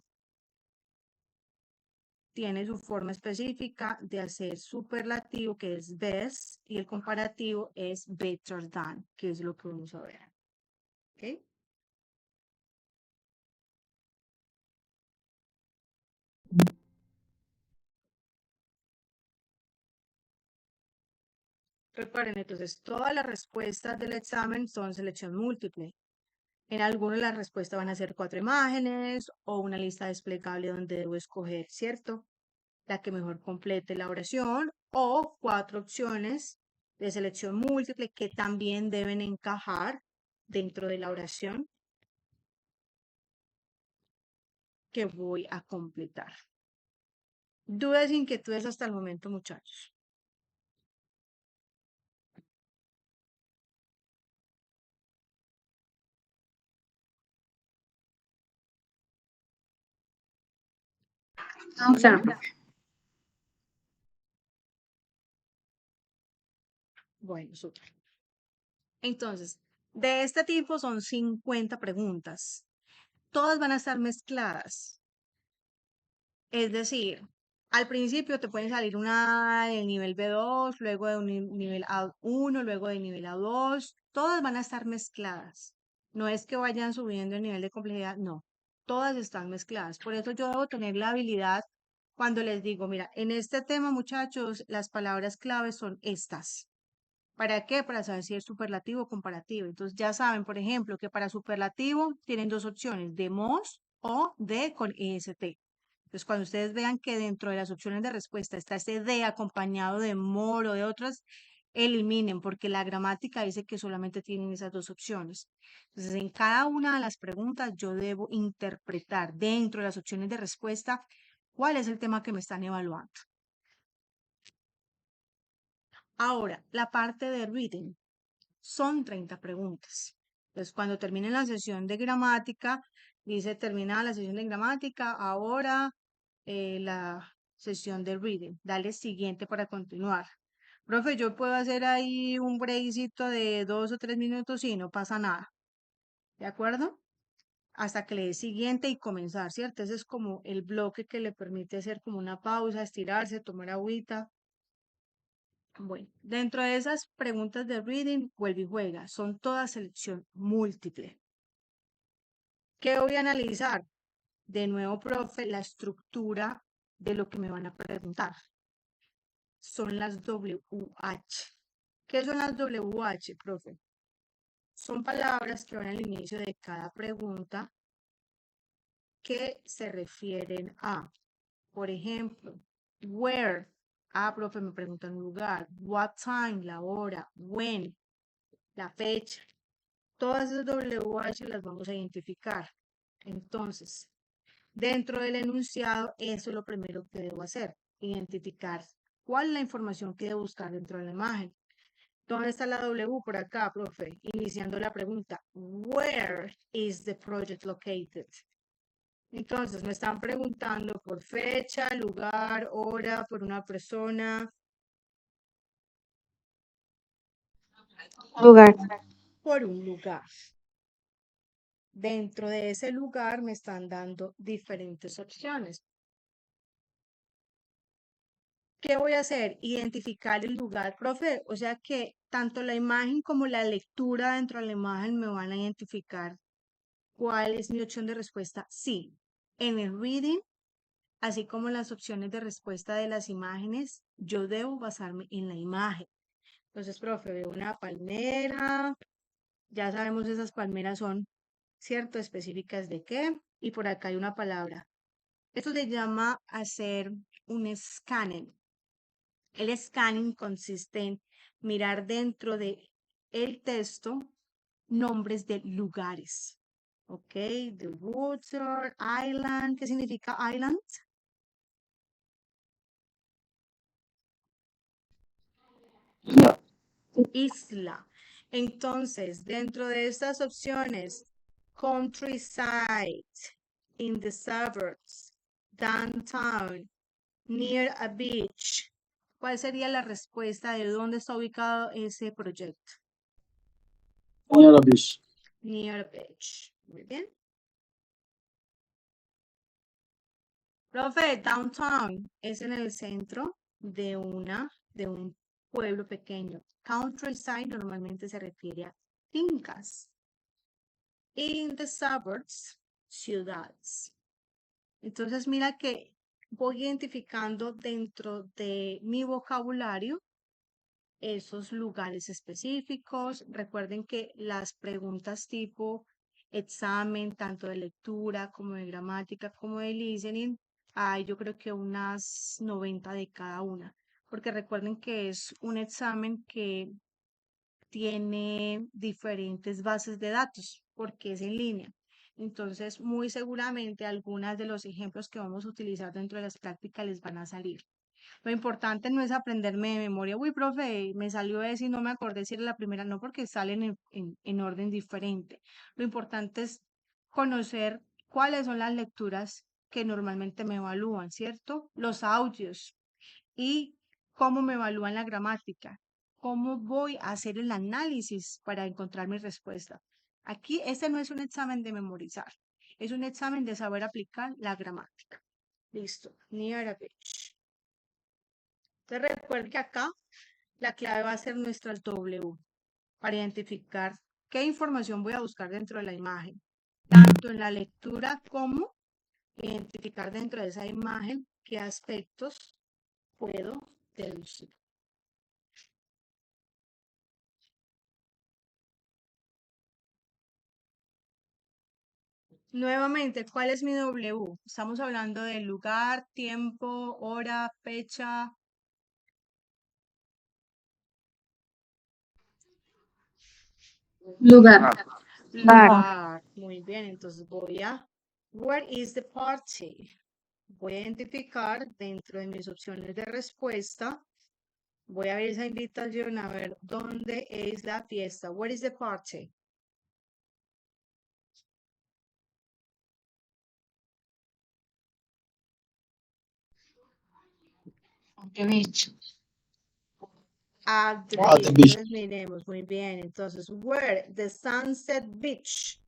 Tiene su forma específica de hacer superlativo, que es best, y el comparativo es better than, que es lo que vamos a ver. ¿Ok? Recuerden, entonces, todas las respuestas del examen son selección múltiple. En algunos las respuestas van a ser 4 imágenes o una lista desplegable donde debo escoger, ¿cierto? La que mejor complete la oración o 4 opciones de selección múltiple que también deben encajar dentro de la oración que voy a completar. Dudas e inquietudes hasta el momento, muchachos. No, claro, profe. Bueno, súper. Entonces, de este tipo son 50 preguntas. Todas van a estar mezcladas. Es decir, al principio te puede salir una de nivel B2, luego de un nivel A1, luego de nivel A2. Todas van a estar mezcladas. No es que vayan subiendo el nivel de complejidad, no. Todas están mezcladas. Por eso yo debo tener la habilidad cuando les digo, mira, en este tema, muchachos, las palabras claves son estas. ¿Para qué? Para saber si es superlativo o comparativo. Entonces ya saben, por ejemplo, que para superlativo tienen dos opciones, de MOS o de con EST. Entonces cuando ustedes vean que dentro de las opciones de respuesta está ese de acompañado de MOR o de otras, eliminen porque la gramática dice que solamente tienen esas dos opciones. Entonces en cada una de las preguntas yo debo interpretar dentro de las opciones de respuesta cuál es el tema que me están evaluando. Ahora, la parte de reading. Son 30 preguntas. Entonces, cuando termine la sesión de gramática, Dice terminada la sesión de gramática, ahora la sesión de reading. Dale siguiente para continuar. Profe, yo puedo hacer ahí un breakcito de 2 o 3 minutos y no pasa nada. ¿De acuerdo? Hasta que le dé siguiente y comenzar, ¿cierto? Ese es como el bloque que le permite hacer como una pausa, estirarse, tomar agüita. Bueno, dentro de esas preguntas de reading, vuelve y juega. Son todas selección múltiple. ¿Qué voy a analizar? De nuevo, profe, la estructura de lo que me van a preguntar. Son las WH. ¿Qué son las WH, profe? Son palabras que van al inicio de cada pregunta que se refieren a, por ejemplo, where. Ah, profe, me preguntan lugar. What time, la hora. When, la fecha. Todas esas WH las vamos a identificar. Entonces, dentro del enunciado, eso es lo primero que debo hacer. Identificar cuál es la información que debo buscar dentro de la imagen. ¿Dónde está la W? Por acá, profe. Iniciando la pregunta. Where is the project located? Entonces, me están preguntando por fecha, lugar, hora, por una persona, Lugar. por un lugar. Dentro de ese lugar me están dando diferentes opciones. ¿Qué voy a hacer? Identificar el lugar, profe. O sea que tanto la imagen como la lectura dentro de la imagen me van a identificar cuál es mi opción de respuesta. Sí, en el reading, así como las opciones de respuesta de las imágenes, yo debo basarme en la imagen. Entonces, profe, veo una palmera. Ya sabemos esas palmeras son, ¿cierto? Específicas de qué. Y por acá hay una palabra. Esto se llama hacer un scanning. El scanning consiste en mirar dentro de el texto nombres de lugares. ¿Ok? The water, island. ¿Qué significa island? Isla. Entonces, dentro de estas opciones, countryside, in the suburbs, downtown, near a beach. ¿Cuál sería la respuesta de dónde está ubicado ese proyecto? Near a beach. Near a beach. Muy bien. Profe, downtown es en el centro de un pueblo pequeño. Countryside normalmente se refiere a fincas. In the suburbs, ciudades. Entonces, mira que voy identificando dentro de mi vocabulario esos lugares específicos. Recuerden que las preguntas tipo examen, tanto de lectura como de gramática, como de listening, hay yo creo que unas 90 de cada una. Porque recuerden que es un examen que tiene diferentes bases de datos porque es en línea. Entonces, muy seguramente algunas de los ejemplos que vamos a utilizar dentro de las prácticas les van a salir. Lo importante no es aprenderme de memoria. Uy, profe, me salió eso y no me acordé si era la primera, no, porque salen en orden diferente. Lo importante es conocer cuáles son las lecturas que normalmente me evalúan, ¿cierto? Los audios y cómo me evalúan la gramática, cómo voy a hacer el análisis para encontrar mi respuesta. Aquí este no es un examen de memorizar, es un examen de saber aplicar la gramática. Listo, near a beach. Entonces recuerden que acá la clave va a ser nuestra W para identificar qué información voy a buscar dentro de la imagen, tanto en la lectura como identificar dentro de esa imagen qué aspectos puedo deducir. Nuevamente, ¿cuál es mi W? Estamos hablando de lugar, tiempo, hora, fecha. Lugar. Lugar. Muy bien, entonces voy a where is the party? Voy a identificar dentro de mis opciones de respuesta. Voy a ver esa invitación a ver dónde es la fiesta. Where is the party? the beach. At the At the beach. beach. Entonces, miremos, muy bien. Entonces, where? The Sunset Beach.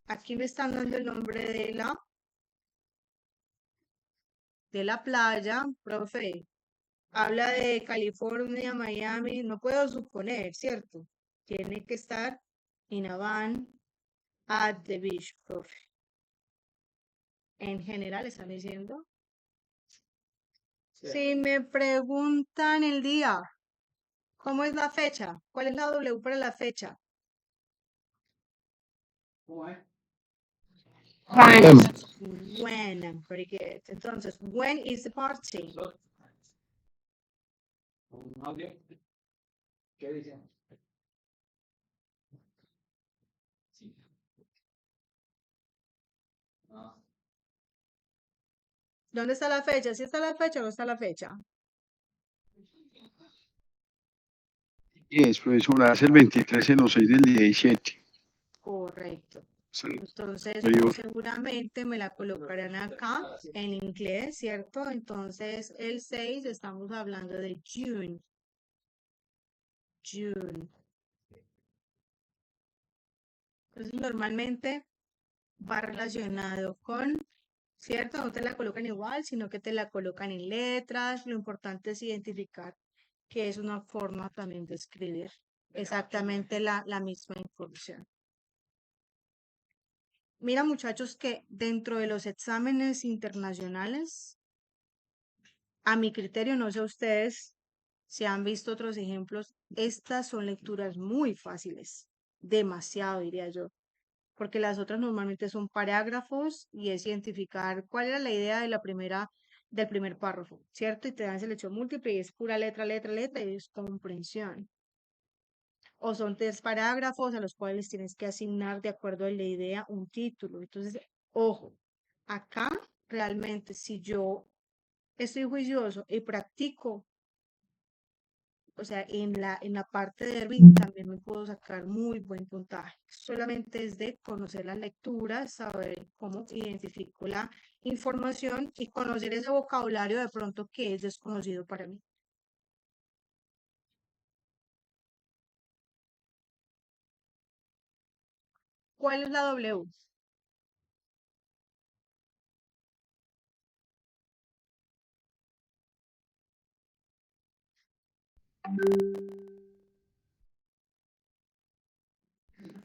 Aquí me están dando el nombre de la playa, profe. Habla de California, Miami, no puedo suponer, ¿cierto? Tiene que estar in a van at the beach, profe. En general, ¿están diciendo? Si me preguntan el día, ¿cómo es la fecha? ¿Cuál es la W para la fecha? Em. When, very good. Entonces, when is the party? ¿Dónde está la fecha? ¿Sí está la fecha o no está la fecha? Yes, profesora, hace el 23 en los 6 del 17. Correcto. Sí. Entonces, Muy bien. seguramente me la colocarán acá en inglés, ¿cierto? Entonces, el 6 estamos hablando de June. June. Entonces, normalmente va relacionado con, ¿cierto? No te la colocan igual, sino que te la colocan en letras. Lo importante es identificar que es una forma también de escribir exactamente la misma información. Mira, muchachos, que dentro de los exámenes internacionales, a mi criterio, no sé ustedes si han visto otros ejemplos, estas son lecturas muy fáciles, demasiado diría yo, porque las otras normalmente son parágrafos y es identificar cuál era la idea de del primer párrafo, ¿cierto? Y te dan selección múltiple y es pura letra, letra, letra y es comprensión. O son 3 parágrafos a los cuales tienes que asignar de acuerdo a la idea un título. Entonces, ojo, acá realmente si yo estoy juicioso y practico, o sea, en la parte de reading también me puedo sacar muy buen puntaje. Solamente es de conocer la lectura, saber cómo identifico la información y conocer ese vocabulario de pronto que es desconocido para mí. ¿Cuál es la W?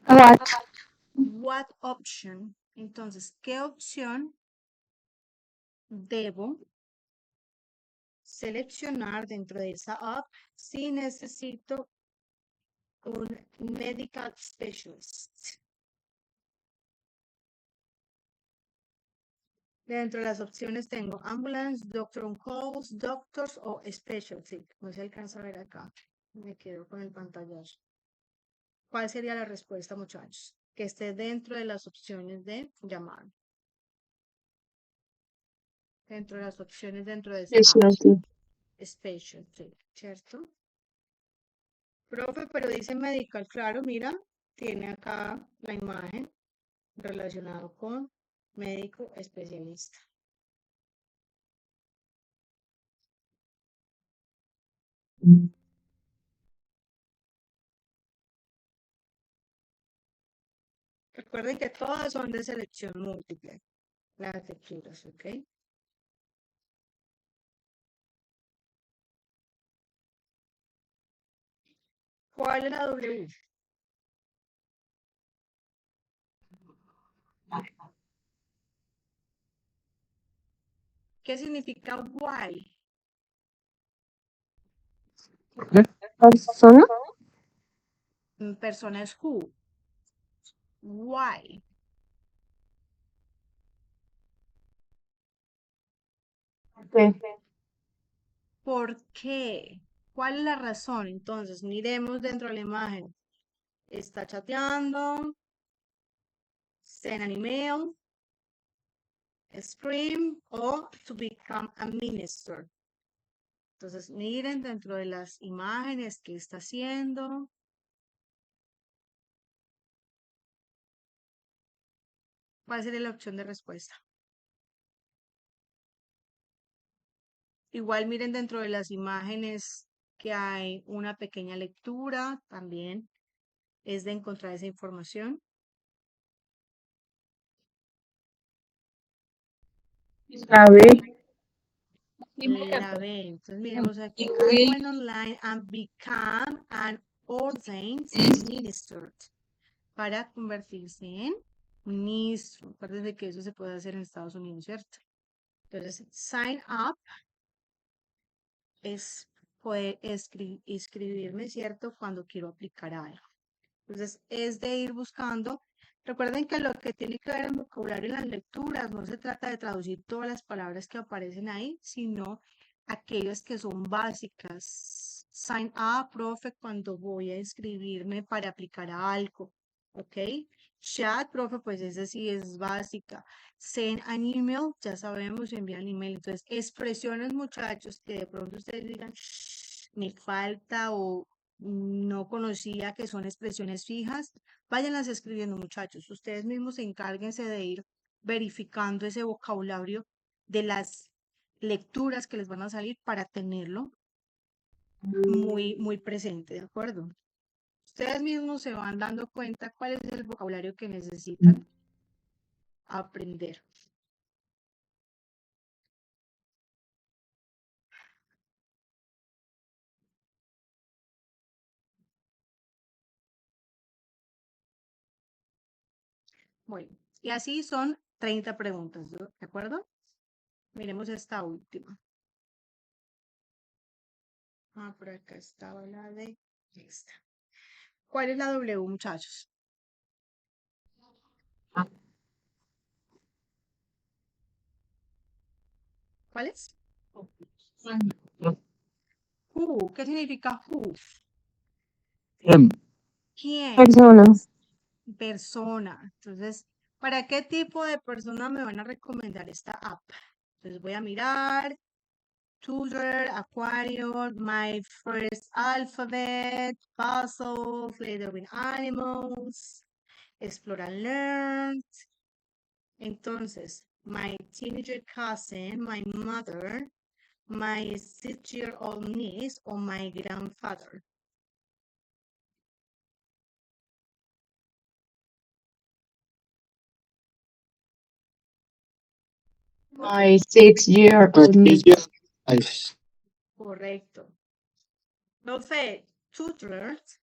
What? What option? Entonces, ¿qué opción debo seleccionar dentro de esa app si necesito un medical specialist? Dentro de las opciones tengo ambulance, doctor on calls, doctors o specialty. No se alcanza a ver acá. Me quedo con el pantallazo. ¿Cuál sería la respuesta, muchachos? Que esté dentro de las opciones de llamar. Dentro de las opciones dentro de esa app. Specialty. Specialty, ¿cierto? Profe, pero dice medical, claro, mira, tiene acá la imagen relacionado con médico especialista. Recuerden que todas son de selección múltiple, las lecturas, ¿ok? ¿Cuál es la W? ¿Qué significa why? Persona. Persona es who. Why. Okay. ¿Por qué? ¿Cuál es la razón? Entonces, miremos dentro de la imagen. Está chateando, send an email, scream o to become a minister. Entonces, miren dentro de las imágenes qué está haciendo. ¿Cuál sería la opción de respuesta? Igual miren dentro de las imágenes que hay una pequeña lectura, también es de encontrar esa información. La B. La B. Entonces miremos aquí. I went online and became an ordained minister. Para convertirse en ministro. Acuérdense que eso se puede hacer en Estados Unidos, ¿cierto? Entonces, sign up es poder inscribirme, ¿cierto? Cuando quiero aplicar a algo. Entonces, es de ir buscando. Recuerden que lo que tiene que ver el vocabulario en las lecturas no se trata de traducir todas las palabras que aparecen ahí, sino aquellas que son básicas. Sign up, profe, cuando voy a inscribirme para aplicar a algo. ¿Ok? Chat, profe, pues esa sí es básica. Send an email, ya sabemos, enviar un email. Entonces, expresiones, muchachos, que de pronto ustedes digan, me falta o no conocía que son expresiones fijas, váyanlas escribiendo, muchachos. Ustedes mismos encárguense de ir verificando ese vocabulario de las lecturas que les van a salir para tenerlo muy presente, ¿de acuerdo? Ustedes mismos se van dando cuenta cuál es el vocabulario que necesitan aprender. Bueno, y así son 30 preguntas, ¿de acuerdo? Miremos esta última. Ah, por acá estaba la de esta. ¿Cuál es la W, muchachos? ¿Cuál es? Who. ¿Qué significa who? ¿Quién? Persona. Persona. Entonces, ¿para qué tipo de persona me van a recomendar esta app? Entonces voy a mirar. Tutor, Aquarium, My First Alphabet, Puzzles, Later with Animals, Explore and Learn. Entonces, my teenager cousin, my mother, my 6-year-old niece, o my grandfather. My 6-year-old niece. Correcto. Profe, tutors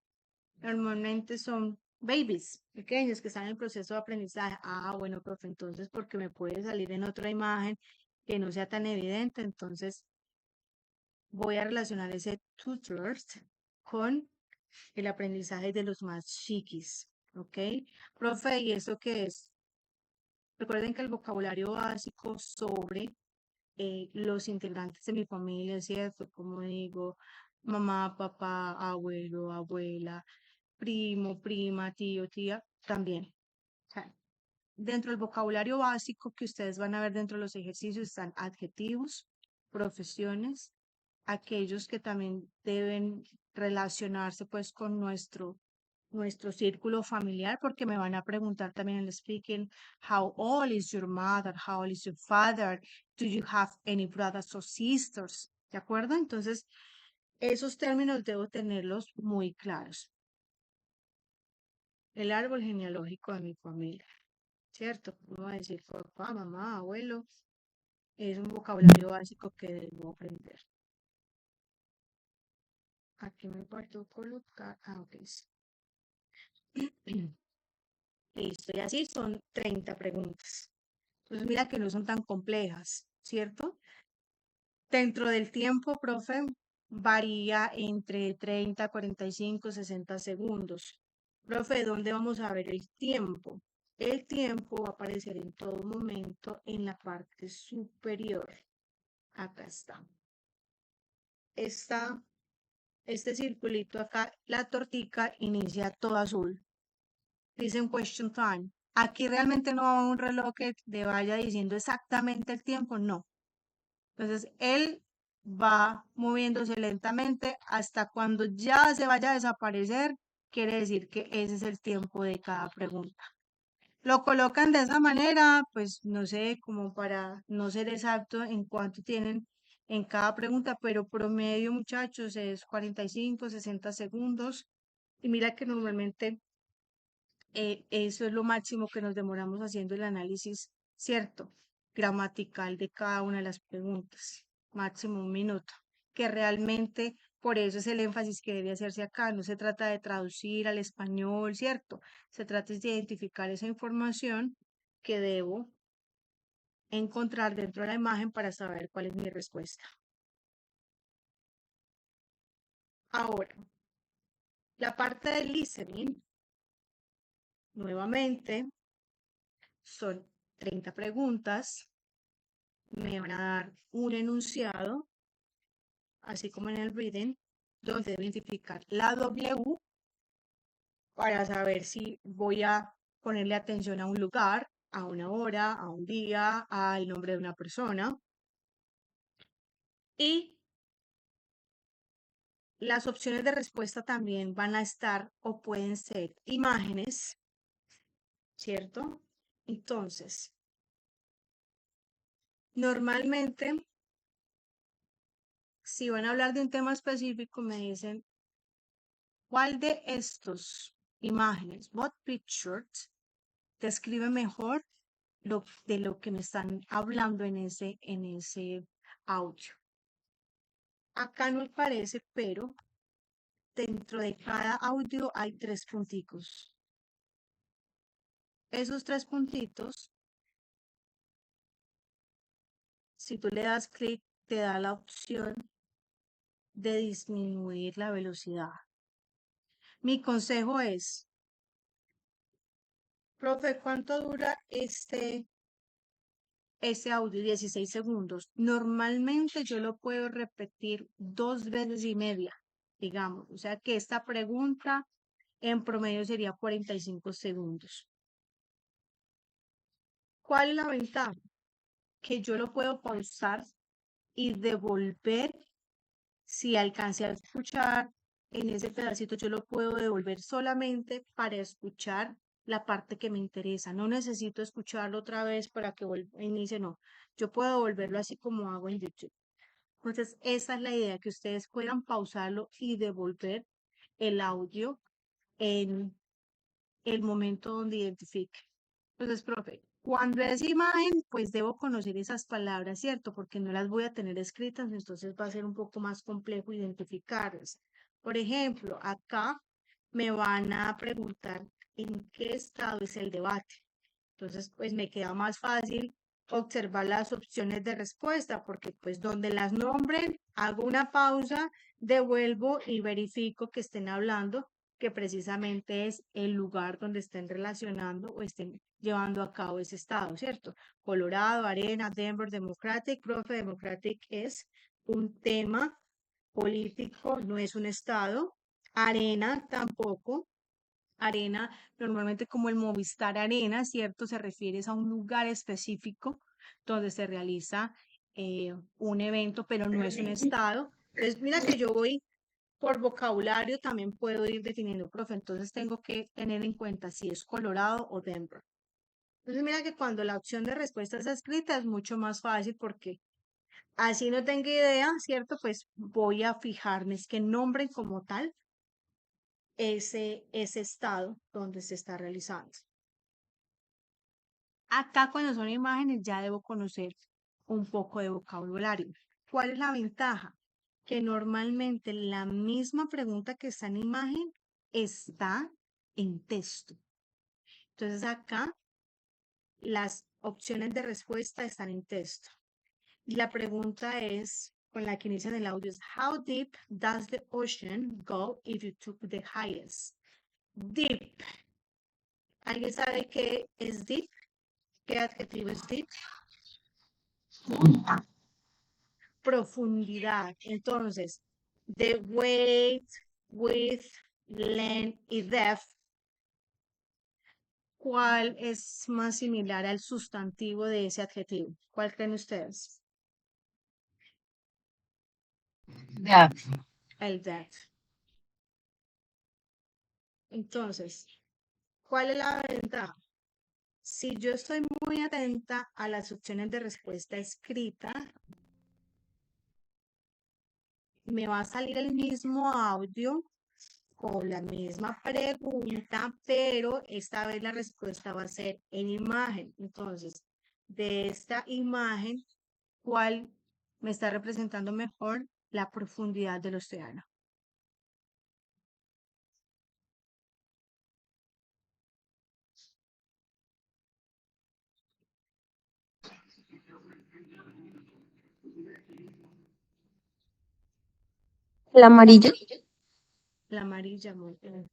normalmente son babies pequeños que están en el proceso de aprendizaje. Ah, bueno, profe, entonces porque me puede salir en otra imagen que no sea tan evidente, entonces voy a relacionar ese tutors con el aprendizaje de los más chiquis, ¿ok? Profe, ¿y eso qué es? Recuerden que el vocabulario básico sobre los integrantes de mi familia, ¿cierto? Como digo, mamá, papá, abuelo, abuela, primo, prima, tío, tía, también. O sea, dentro del vocabulario básico que ustedes van a ver dentro de los ejercicios están adjetivos, profesiones, aquellos que también deben relacionarse pues con nuestro círculo familiar, porque me van a preguntar también en el speaking, how old is your mother, how old is your father, do you have any brothers or sisters, ¿de acuerdo? Entonces, esos términos debo tenerlos muy claros. El árbol genealógico de mi familia, ¿cierto? Uno va a decir papá, mamá, abuelo, es un vocabulario básico que debo aprender. Aquí me faltó colocar, ok. Listo, y así son 30 preguntas. Entonces, mira que no son tan complejas, ¿cierto? Dentro del tiempo, profe, varía entre 30, 45, 60 segundos. Profe, ¿dónde vamos a ver el tiempo? El tiempo va a aparecer en todo momento en la parte superior. Acá está. Este circulito acá, la tortica inicia todo azul. Dicen question time. Aquí realmente no va un reloj que le vaya diciendo exactamente el tiempo, no. Entonces, él va moviéndose lentamente hasta cuando ya se vaya a desaparecer, quiere decir que ese es el tiempo de cada pregunta. Lo colocan de esa manera, pues no sé, como para no ser exacto en cuánto tienen en cada pregunta, pero promedio, muchachos, es 45, 60 segundos. Y mira que normalmente eso es lo máximo que nos demoramos haciendo el análisis, ¿cierto? Gramatical de cada una de las preguntas, máximo 1 minuto, que realmente por eso es el énfasis que debe hacerse acá. No se trata de traducir al español, ¿cierto? Se trata de identificar esa información que debo encontrar dentro de la imagen para saber cuál es mi respuesta. Ahora, la parte del listening, nuevamente, son 30 preguntas. Me van a dar un enunciado, así como en el reading, donde debo identificar la W para saber si voy a ponerle atención a un lugar, a una hora, a un día, al nombre de una persona. Y las opciones de respuesta también van a estar o pueden ser imágenes, ¿cierto? Entonces, normalmente, si van a hablar de un tema específico, me dicen, ¿cuál de estos imágenes, what pictures, describe mejor de lo que me están hablando en ese audio? Acá no aparece, pero dentro de cada audio hay 3 punticos. Esos 3 puntitos, si tú le das clic, te da la opción de disminuir la velocidad. Mi consejo es, profe, ¿cuánto dura este audio? 16 segundos. Normalmente yo lo puedo repetir 2 veces y media, digamos. O sea que esta pregunta en promedio sería 45 segundos. ¿Cuál es la ventaja? Que yo lo puedo pausar y devolver. Si alcancé a escuchar en ese pedacito, yo lo puedo devolver solamente para escuchar la parte que me interesa. No necesito escucharlo otra vez para que inicie, no. Yo puedo devolverlo así como hago en YouTube. Entonces, esa es la idea, que ustedes puedan pausarlo y devolver el audio en el momento donde identifique. Entonces, profe, cuando es imagen, pues debo conocer esas palabras, ¿cierto? Porque no las voy a tener escritas, entonces va a ser un poco más complejo identificarlas. Por ejemplo, acá me van a preguntar en qué estado es el debate. Entonces, pues me queda más fácil observar las opciones de respuesta, porque pues donde las nombren, hago una pausa, devuelvo y verifico que estén hablando, que precisamente es el lugar donde estén relacionando o estén llevando a cabo ese estado, ¿cierto? Colorado, Arena, Denver, Democratic, profe, Democratic es un tema político, no es un estado. Arena tampoco. Arena, normalmente como el Movistar Arena, ¿cierto? Se refiere a un lugar específico donde se realiza un evento, pero no es un estado. Entonces, mira que yo voy por vocabulario, también puedo ir definiendo, profe, entonces tengo que tener en cuenta si es Colorado o Denver. Entonces, mira que cuando la opción de respuesta está escrita es mucho más fácil porque así no tengo idea, ¿cierto? Pues voy a fijarme, es que nombren como tal ese estado donde se está realizando. Acá cuando son imágenes ya debo conocer un poco de vocabulario. ¿Cuál es la ventaja? Que normalmente la misma pregunta que está en imagen está en texto. Entonces acá las opciones de respuesta están en texto. Y la pregunta es, con la que inician el audio, es How deep does the ocean go if you took the highest? Deep. ¿Alguien sabe qué es deep? ¿Qué adjetivo es deep? Profundidad. Entonces, the weight, width, length y depth, ¿cuál es más similar al sustantivo de ese adjetivo? ¿Cuál creen ustedes? Depth. El depth. Entonces, ¿cuál es la ventaja? Si yo estoy muy atenta a las opciones de respuesta escrita, me va a salir el mismo audio con la misma pregunta, pero esta vez la respuesta va a ser en imagen. Entonces, de esta imagen, ¿cuál me está representando mejor la profundidad del océano? La amarilla. La amarilla, muy bien.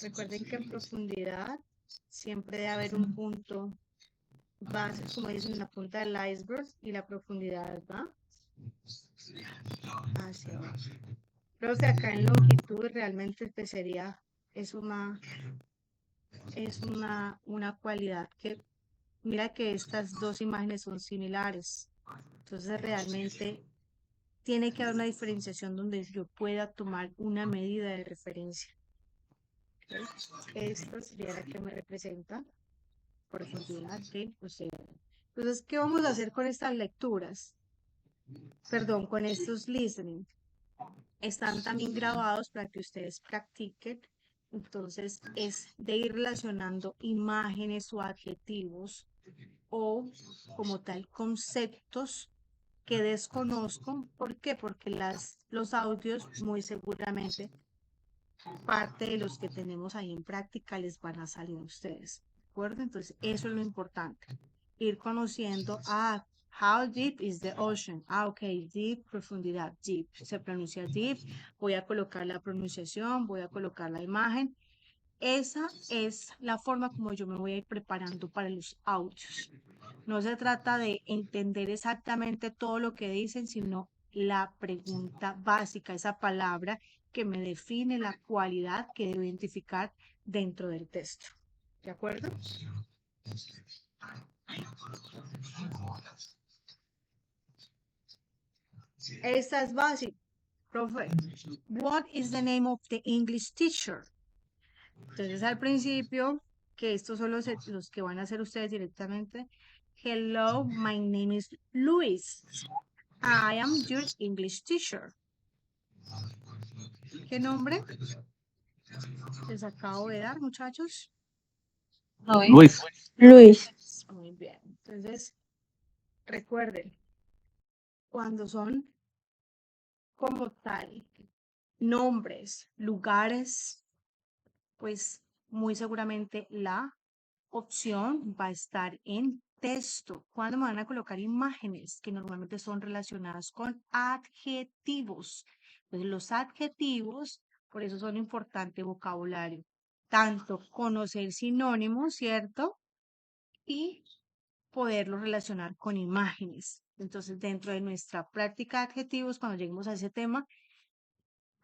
Recuerden que en profundidad siempre debe haber un punto base, como dicen, la punta del iceberg, y la profundidad va hacia abajo. Pero que acá en longitud realmente pues sería, es una cualidad que, mira que estas dos imágenes son similares. Entonces realmente tiene que haber una diferenciación donde yo pueda tomar una medida de referencia. Esta sería la que me representa profundidad del océano. Entonces, ¿qué vamos a hacer con estas lecturas? Perdón, con estos listening. Están también grabados para que ustedes practiquen. Entonces, es de ir relacionando imágenes o adjetivos o como tal conceptos que desconozco. ¿Por qué? Porque los audios muy seguramente parte de los que tenemos ahí en práctica les van a salir a ustedes. ¿De acuerdo? Entonces, eso es lo importante. Ir conociendo, how deep is the ocean? Ok, deep, profundidad, deep. Se pronuncia deep. Voy a colocar la pronunciación, voy a colocar la imagen. Esa es la forma como yo me voy a ir preparando para los audios. No se trata de entender exactamente todo lo que dicen, sino la pregunta básica, esa palabra que me define la cualidad que debo identificar dentro del texto. ¿De acuerdo? Esta es básica. Profe, what is the name of the English teacher? Entonces al principio, que estos son los que van a hacer ustedes directamente. Hello, my name is Luis. I am your English teacher. ¿Qué nombre les acabo de dar, muchachos? Luis. Luis. Muy bien. Entonces, recuerden, cuando son como tal nombres, lugares, pues muy seguramente la opción va a estar en texto. Cuando me van a colocar imágenes que normalmente son relacionadas con adjetivos. Entonces, los adjetivos, por eso son importante vocabulario. Tanto conocer sinónimos, ¿cierto? Y poderlo relacionar con imágenes. Entonces, dentro de nuestra práctica de adjetivos, cuando lleguemos a ese tema,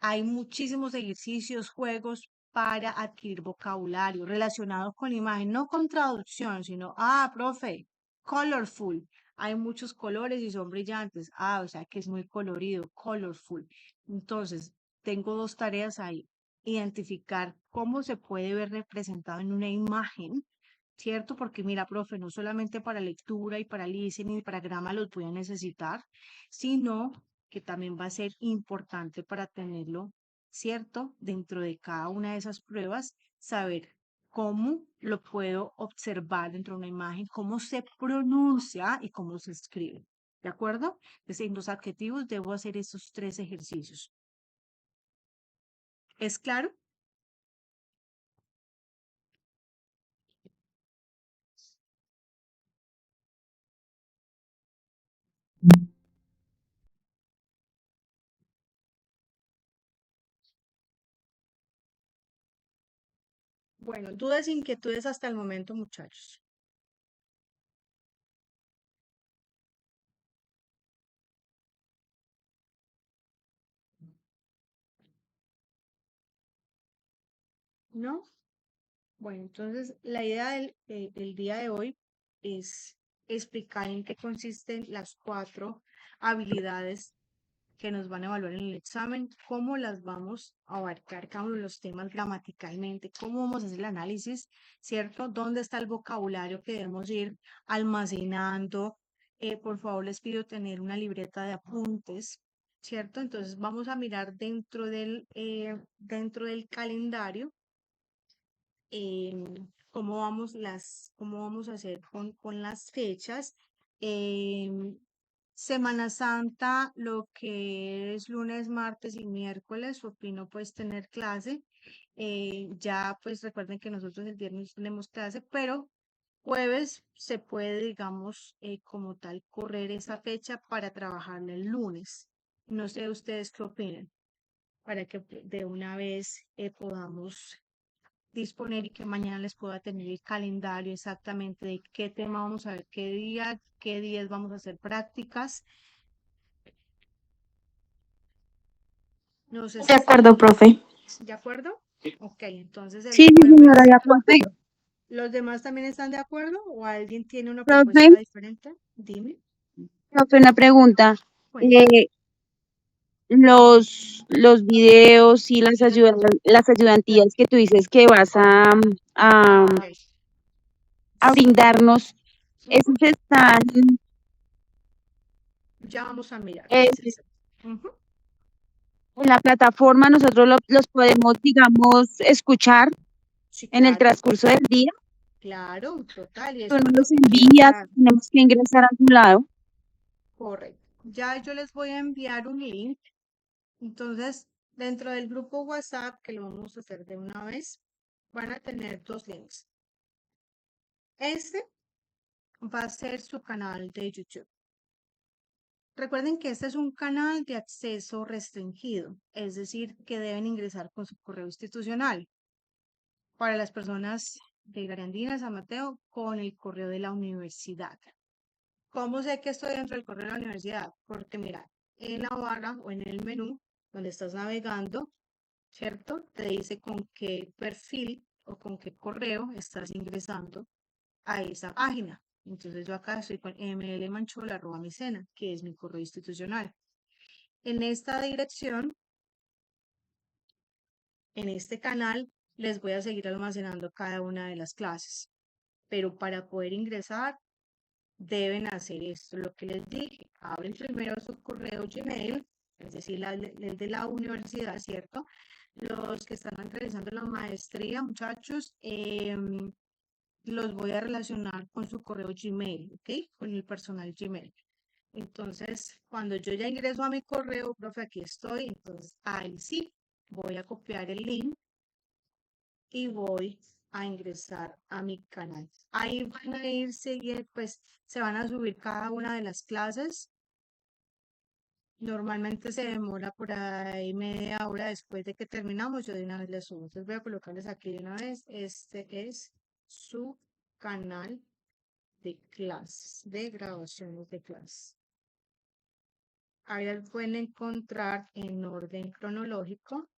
hay muchísimos ejercicios, juegos para adquirir vocabulario relacionados con imagen, no con traducción, sino, profe, colorful. Hay muchos colores y son brillantes. O sea que es muy colorido, colorful. Entonces, tengo dos tareas ahí. Identificar cómo se puede ver representado en una imagen, ¿cierto? Porque mira, profe, no solamente para lectura y para listening y para grama los voy a necesitar, sino que también va a ser importante para tenerlo, ¿cierto? Dentro de cada una de esas pruebas, saber cómo lo puedo observar dentro de una imagen, cómo se pronuncia y cómo se escribe. ¿De acuerdo? Entonces, en los adjetivos debo hacer estos 3 ejercicios. ¿Es claro? Bueno, dudas e inquietudes hasta el momento, muchachos. ¿No? Bueno, entonces la idea del día de hoy es explicar en qué consisten las 4 habilidades que nos van a evaluar en el examen, cómo las vamos a abarcar cada uno de los temas gramaticalmente, cómo vamos a hacer el análisis, ¿cierto? ¿Dónde está el vocabulario que debemos ir almacenando? Por favor, les pido tener una libreta de apuntes, ¿cierto? Entonces vamos a mirar dentro del calendario cómo vamos a hacer con las fechas. Em, Semana Santa, lo que es lunes, martes y miércoles, opino pues tener clase. Ya pues recuerden que nosotros el viernes tenemos clase, pero jueves se puede, digamos, como tal, correr esa fecha para trabajarla el lunes. No sé ustedes qué opinan, para que de una vez podamos disponer y que mañana les pueda tener el calendario exactamente de qué tema vamos a ver, qué días vamos a hacer prácticas. No sé De si acuerdo, profe. ¿de acuerdo? Ok, entonces el Sí, sí, señora, jueves, de acuerdo. ¿los demás también están de acuerdo o alguien tiene una Profe, propuesta diferente? Dime, profe, una pregunta. cuéntame. Los videos y las ayudantías que tú dices que vas a, Ok, a sí, brindarnos, ujú, esos están ya vamos a mirar. eh, Ujú, en la plataforma, nosotros los podemos, digamos, escuchar sí, en el claro, transcurso del día. claro, total, y Tú eso es nos lo los que quiero envías, mirar. tenemos que ingresar a algún lado. Correcto. Ya yo les voy a enviar un link. Entonces, dentro del grupo WhatsApp, que lo vamos a hacer de una vez, van a tener dos links. Este va a ser su canal de YouTube. Recuerden que este es un canal de acceso restringido, es decir, que deben ingresar con su correo institucional. Para las personas de Garandina, San Mateo, con el correo de la universidad. ¿Cómo sé que estoy dentro del correo de la universidad? Porque mira, en la barra o en el menú donde estás navegando, ¿cierto? Te dice con qué perfil o con qué correo estás ingresando a esa página. Entonces yo acá estoy con mlmanchola@micena, que es mi correo institucional. En esta dirección, en este canal, les voy a seguir almacenando cada una de las clases. Pero para poder ingresar, deben hacer esto, lo que les dije. Abren primero su correo Gmail, es decir, el de la universidad, ¿cierto? Los que están realizando la maestría, muchachos, los voy a relacionar con su correo Gmail, ¿ok? Con el personal Gmail. Entonces, cuando yo ya ingreso a mi correo, profe, aquí estoy, entonces ahí sí voy a copiar el link y voy a ingresar a mi canal. Ahí van a ir siguiendo, pues se van a subir cada una de las clases. Normalmente se demora por ahí media hora después de que terminamos. Yo de una vez les subo. Entonces voy a colocarles aquí de una vez. Este es su canal de clases, de grabaciones de clases. Ahí las pueden encontrar en orden cronológico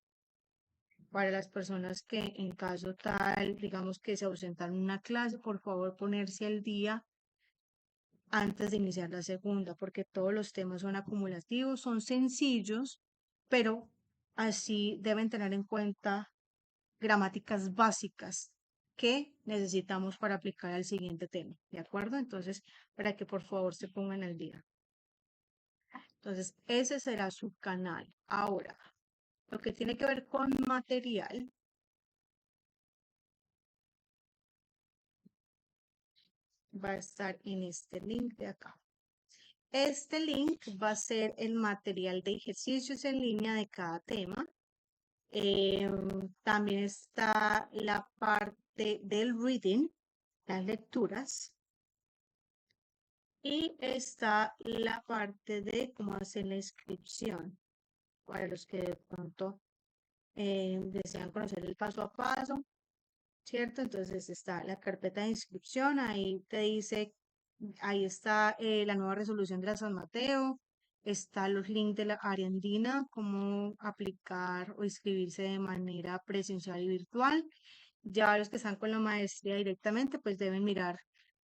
para las personas que en caso tal, digamos que se ausentan una clase, por favor ponerse al día antes de iniciar la segunda, porque todos los temas son acumulativos, son sencillos, pero así deben tener en cuenta gramáticas básicas que necesitamos para aplicar al siguiente tema, ¿de acuerdo? Entonces, para que por favor se pongan al día. Entonces, ese será su canal. Ahora, lo que tiene que ver con material, va a estar en este link de acá. Este link va a ser el material de ejercicios en línea de cada tema. También está la parte del reading, las lecturas. Y está la parte de cómo hacer la inscripción para los que de pronto desean conocer el paso a paso, ¿cierto? Entonces está la carpeta de inscripción, ahí te dice, ahí está la nueva resolución de la San Mateo, está los links de la área andina, cómo aplicar o inscribirse de manera presencial y virtual. Ya los que están con la maestría directamente, pues deben mirar,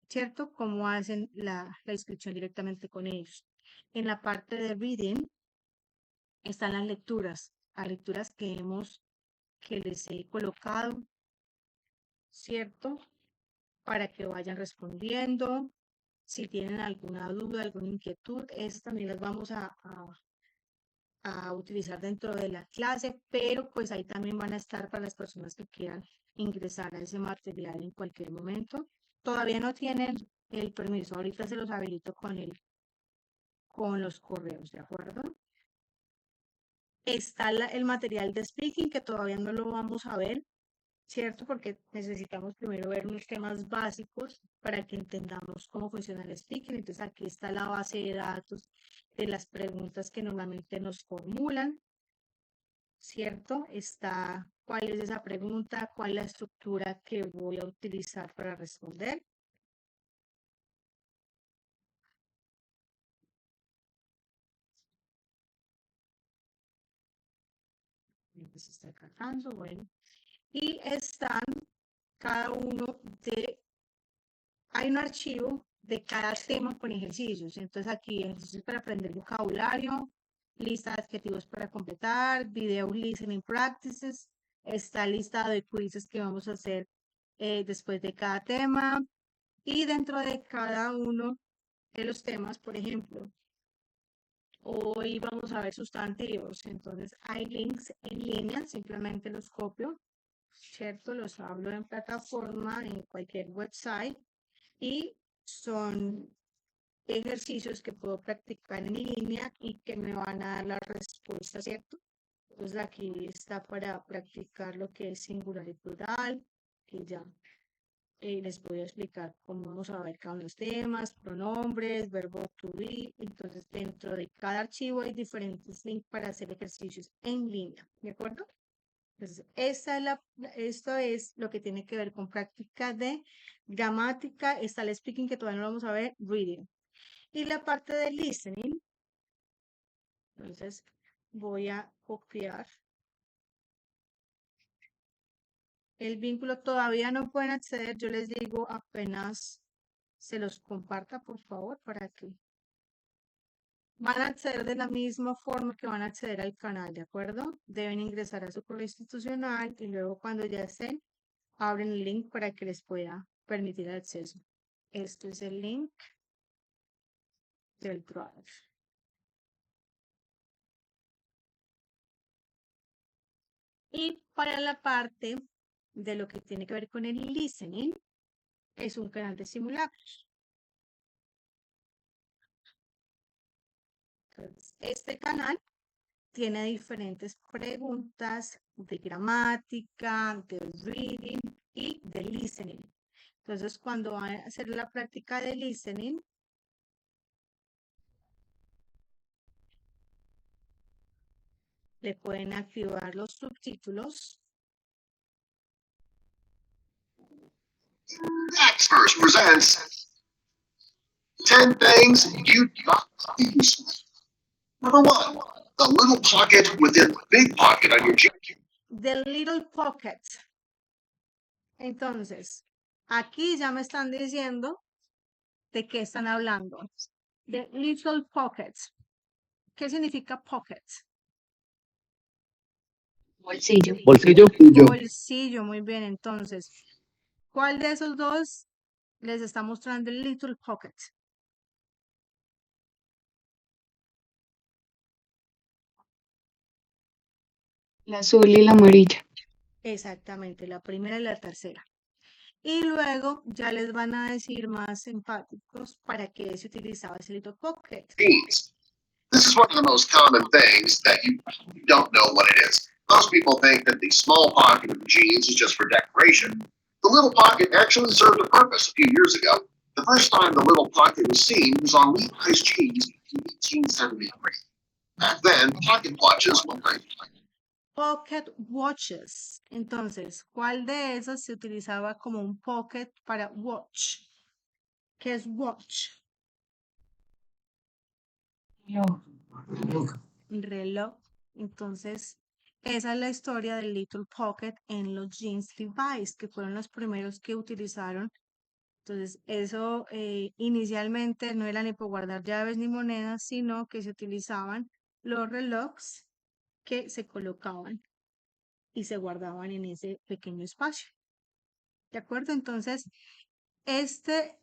¿cierto? Cómo hacen la inscripción directamente con ellos. En la parte de reading están las lecturas que les he colocado, ¿cierto? Para que vayan respondiendo. Si tienen alguna duda, alguna inquietud, también las vamos a utilizar dentro de la clase, pero pues ahí también van a estar para las personas que quieran ingresar a ese material en cualquier momento. Todavía no tienen el permiso, ahorita se los habilito con los correos, ¿de acuerdo? Está el material de speaking que todavía no lo vamos a ver, ¿cierto? Porque necesitamos primero ver unos temas básicos para que entendamos cómo funciona el speaking. Entonces aquí está la base de datos de las preguntas que normalmente nos formulan, ¿cierto? Está cuál es esa pregunta, cuál es la estructura que voy a utilizar para responder. Se está cargando, bueno. Y están cada uno hay un archivo de cada tema con ejercicios. Entonces aquí ejercicios para aprender vocabulario, lista de adjetivos para completar, video listening practices, está listado de quizzes que vamos a hacer después de cada tema y dentro de cada uno de los temas, por ejemplo, hoy vamos a ver sustantivos, entonces hay links en línea, simplemente los copio, ¿cierto? Los hablo en plataforma, en cualquier website y son ejercicios que puedo practicar en línea y que me van a dar la respuesta, ¿cierto? Entonces aquí está para practicar lo que es singular y plural, que ya les voy a explicar cómo vamos a ver cada uno de los temas, pronombres, verbo to be. Entonces dentro de cada archivo hay diferentes links para hacer ejercicios en línea, ¿de acuerdo? Entonces, esto es lo que tiene que ver con práctica de gramática. Está el speaking que todavía no lo vamos a ver, reading. Y la parte de listening, entonces voy a copiar el vínculo. Todavía no pueden acceder, yo les digo apenas se los comparta, por favor, para que van a acceder de la misma forma que van a acceder al canal, ¿de acuerdo? Deben ingresar a su correo institucional y luego cuando ya estén, abren el link para que les pueda permitir el acceso. Esto es el link del Drive. Y para la parte de lo que tiene que ver con el listening, es un canal de simulacros. Entonces, este canal tiene diferentes preguntas de gramática, de reading y de listening. Entonces, cuando van a hacer la práctica de listening, le pueden activar los subtítulos. Experts presents 10 things you got to use. Number 1, the little pocket within the big pocket on your jeans. The Little Pocket. Entonces, aquí ya me están diciendo de qué están hablando. The Little Pocket. ¿Qué significa pocket? Bolsillo. Bolsillo. Bolsillo, muy bien. Entonces, ¿cuál de esos dos les está mostrando el Little Pocket? La azul y la amarilla. Exactamente, la primera y la tercera. Y luego ya les van a decir más empáticos para qué se utilizaba ese Little Pocket. Jeans. This is one of the most common things that you don't know what it is. Most people think that the small pocket of the jeans is just for decoration. The little pocket actually served a purpose a few years ago. The first time the little pocket was seen was on Levi's jeans in 1873. Back then, pocket watches were Pocket watches. Entonces, ¿cuál de esos se utilizaba como un pocket para watch? ¿Qué es watch? Reloj. Entonces, esa es la historia del Little Pocket en los jeans Levi's, que fueron los primeros que utilizaron. Entonces, eso inicialmente no era ni para guardar llaves ni monedas, sino que se utilizaban los relojes que se colocaban y se guardaban en ese pequeño espacio. ¿De acuerdo? Entonces, este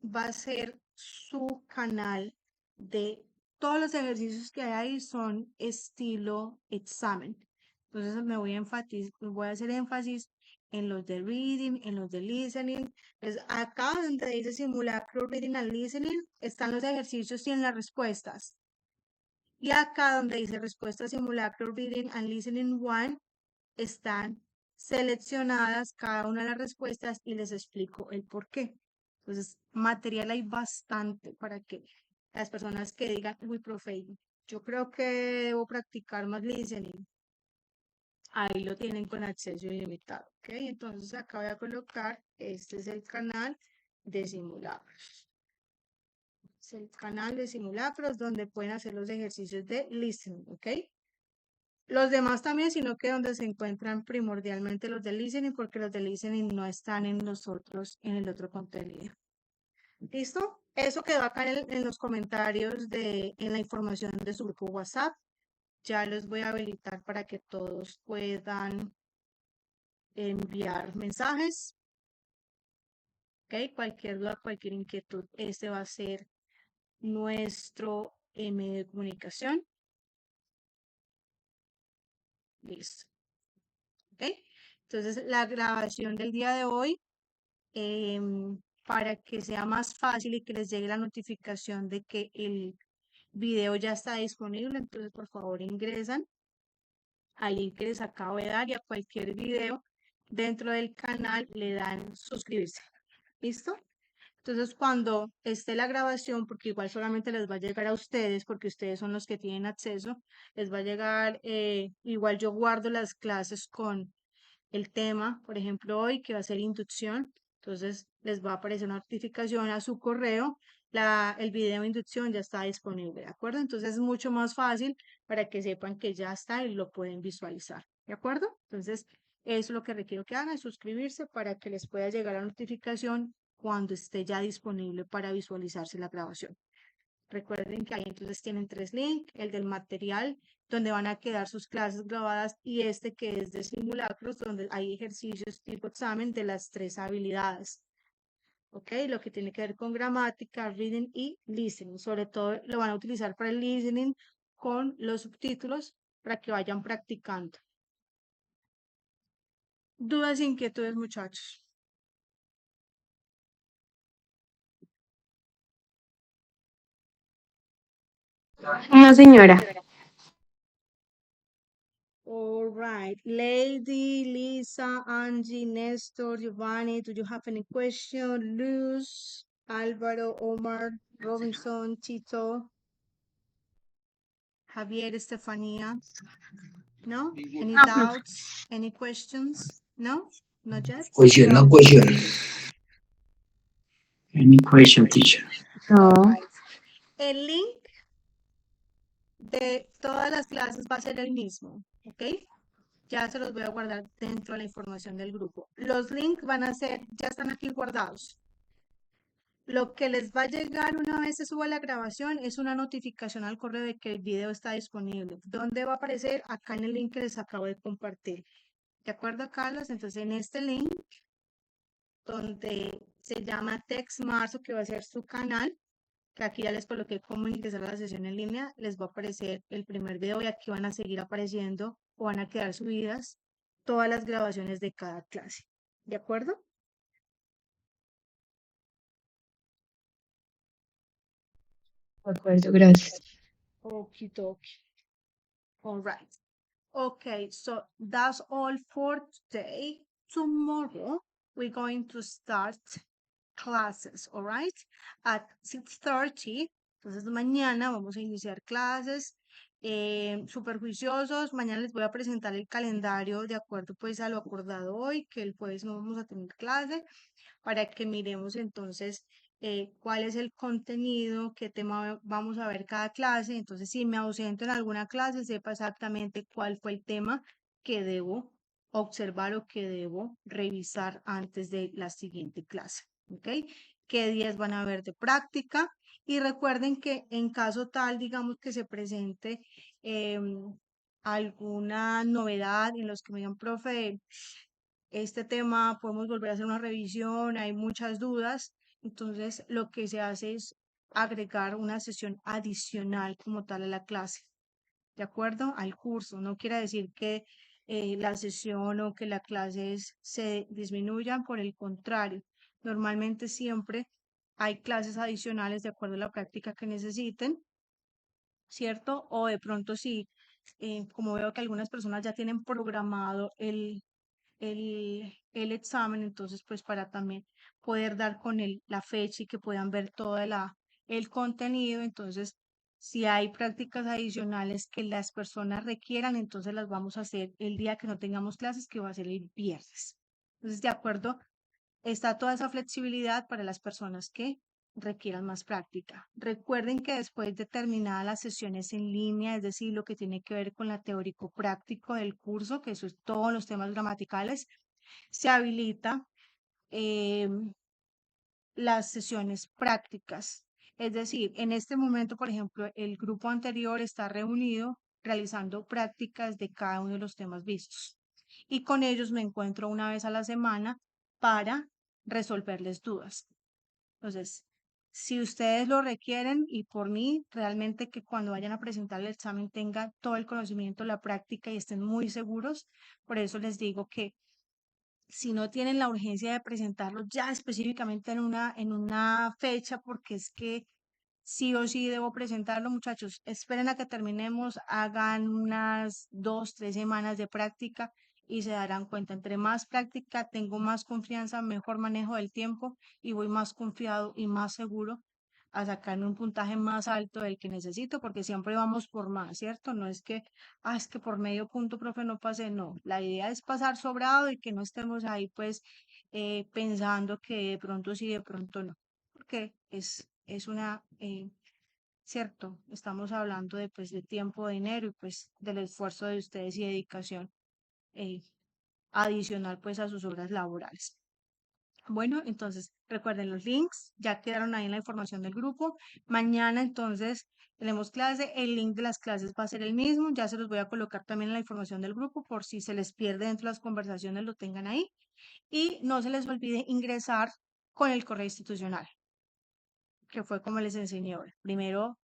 va a ser su canal de todos los ejercicios que hay ahí son estilo examen. Entonces voy a hacer énfasis en los de reading, en los de listening. Entonces, acá donde dice simulacro, reading and listening, están los ejercicios y en las respuestas. Y acá donde dice respuesta simulacro, reading and listening 1, están seleccionadas cada una de las respuestas y les explico el por qué. Entonces, material hay bastante para que las personas que digan, uy, profe, yo creo que debo practicar más listening. Ahí lo tienen con acceso ilimitado, ¿ok? Entonces acá voy a colocar, este es el canal de simulacros. Es el canal de simulacros donde pueden hacer los ejercicios de listening, ¿ok? Los demás también, sino que donde se encuentran primordialmente los de listening, porque los de listening no están en en el otro contenido. ¿Listo? Eso quedó acá en los comentarios en la información de su grupo WhatsApp. Ya los voy a habilitar para que todos puedan enviar mensajes. ¿Ok? Cualquier duda, cualquier inquietud, este va a ser nuestro medio de comunicación. Listo. ¿Ok? Entonces, la grabación del día de hoy, para que sea más fácil y que les llegue la notificación de que el video ya está disponible, entonces por favor ingresan al link que les acabo de dar y a cualquier video dentro del canal le dan suscribirse. ¿Listo? Entonces, cuando esté la grabación, porque igual solamente les va a llegar a ustedes, porque ustedes son los que tienen acceso, les va a llegar, igual yo guardo las clases con el tema, por ejemplo, hoy que va a ser inducción, entonces les va a aparecer una notificación a su correo, el video de inducción ya está disponible, ¿de acuerdo? Entonces es mucho más fácil para que sepan que ya está y lo pueden visualizar, ¿de acuerdo? Entonces, eso es lo que requiero que hagan, suscribirse para que les pueda llegar la notificación cuando esté ya disponible para visualizarse la grabación. Recuerden que ahí entonces tienen 3 links, el del material, donde van a quedar sus clases grabadas, y este que es de simulacros, donde hay ejercicios tipo examen de las 3 habilidades. ¿Ok? Lo que tiene que ver con gramática, reading y listening. Sobre todo lo van a utilizar para el listening con los subtítulos para que vayan practicando. ¿Dudas e inquietudes, muchachos? No, señora. All right. Lady, Lisa, Angie, Nestor, Giovanni, do you have any question? Luz, Álvaro, Omar, Robinson, Tito, Javier, Estefania? No? Any No. doubts? Any questions? No? Not yet? Question, no question. Any question, teacher? All No. right. El link de todas las clases va a ser el mismo, ¿ok? Ya se los voy a guardar dentro de la información del grupo. Los links van a ser, ya están aquí guardados. Lo que les va a llegar una vez se suba la grabación es una notificación al correo de que el video está disponible. ¿Dónde va a aparecer? Acá en el link que les acabo de compartir. ¿De acuerdo, Carlos? Entonces, en este link, donde se llama Text Marzo, que va a ser su canal, que aquí ya les coloqué cómo ingresar a la sesión en línea, les va a aparecer el primer video y aquí van a seguir apareciendo o van a quedar subidas todas las grabaciones de cada clase. ¿De acuerdo? De acuerdo, gracias. Okie dokie. All right. Okay, so that's all for today. Tomorrow, we're going to start classes, all right? At 6:30. Entonces, mañana vamos a iniciar clases. Súper juiciosos. Mañana les voy a presentar el calendario de acuerdo pues a lo acordado hoy, que el jueves no vamos a tener clase, para que miremos entonces cuál es el contenido, qué tema vamos a ver cada clase. Entonces, si me ausento en alguna clase, sepa exactamente cuál fue el tema que debo observar o que debo revisar antes de la siguiente clase. ¿Ok? ¿Qué días van a haber de práctica? Y recuerden que en caso tal, digamos que se presente alguna novedad en los que me digan, profe, este tema podemos volver a hacer una revisión, hay muchas dudas, entonces lo que se hace es agregar una sesión adicional como tal a la clase, ¿de acuerdo? Al curso. No quiere decir que la sesión o que la clase se disminuyan, por el contrario, normalmente siempre hay clases adicionales de acuerdo a la práctica que necesiten, ¿cierto? O de pronto si, como veo que algunas personas ya tienen programado el examen, entonces pues para también poder dar con la fecha y que puedan ver todo el contenido, entonces si hay prácticas adicionales que las personas requieran, entonces las vamos a hacer el día que no tengamos clases, que va a ser el viernes. Entonces, de acuerdo, está toda esa flexibilidad para las personas que requieran más práctica. Recuerden que después de terminadas las sesiones en línea, es decir, lo que tiene que ver con la teórico-práctico del curso, que eso es todos los temas gramaticales, se habilita las sesiones prácticas. Es decir, en este momento, por ejemplo, el grupo anterior está reunido realizando prácticas de cada uno de los temas vistos. Y con ellos me encuentro una vez a la semana para resolverles dudas. Entonces, si ustedes lo requieren y por mí, realmente que cuando vayan a presentar el examen tengan todo el conocimiento, la práctica y estén muy seguros. Por eso les digo que si no tienen la urgencia de presentarlo ya específicamente en una fecha, porque es que sí o sí debo presentarlo, muchachos, esperen a que terminemos, hagan unas 2, 3 semanas de práctica y se darán cuenta, entre más práctica tengo más confianza, mejor manejo del tiempo y voy más confiado y más seguro a sacarme un puntaje más alto del que necesito, porque siempre vamos por más, ¿cierto? No es que, es que por medio punto, profe, no pasé, no. La idea es pasar sobrado y que no estemos ahí, pues, pensando que de pronto sí, de pronto no, porque es una, cierto, estamos hablando de, pues, de tiempo, de dinero y, pues, del esfuerzo de ustedes y dedicación eh, adicional, pues, a sus horas laborales. Bueno, entonces recuerden los links, ya quedaron ahí en la información del grupo. Mañana entonces tenemos clase, el link de las clases va a ser el mismo, ya se los voy a colocar también en la información del grupo por si se les pierde dentro de las conversaciones, lo tengan ahí. Y no se les olvide ingresar con el correo institucional, que fue como les enseñé ahora. Primero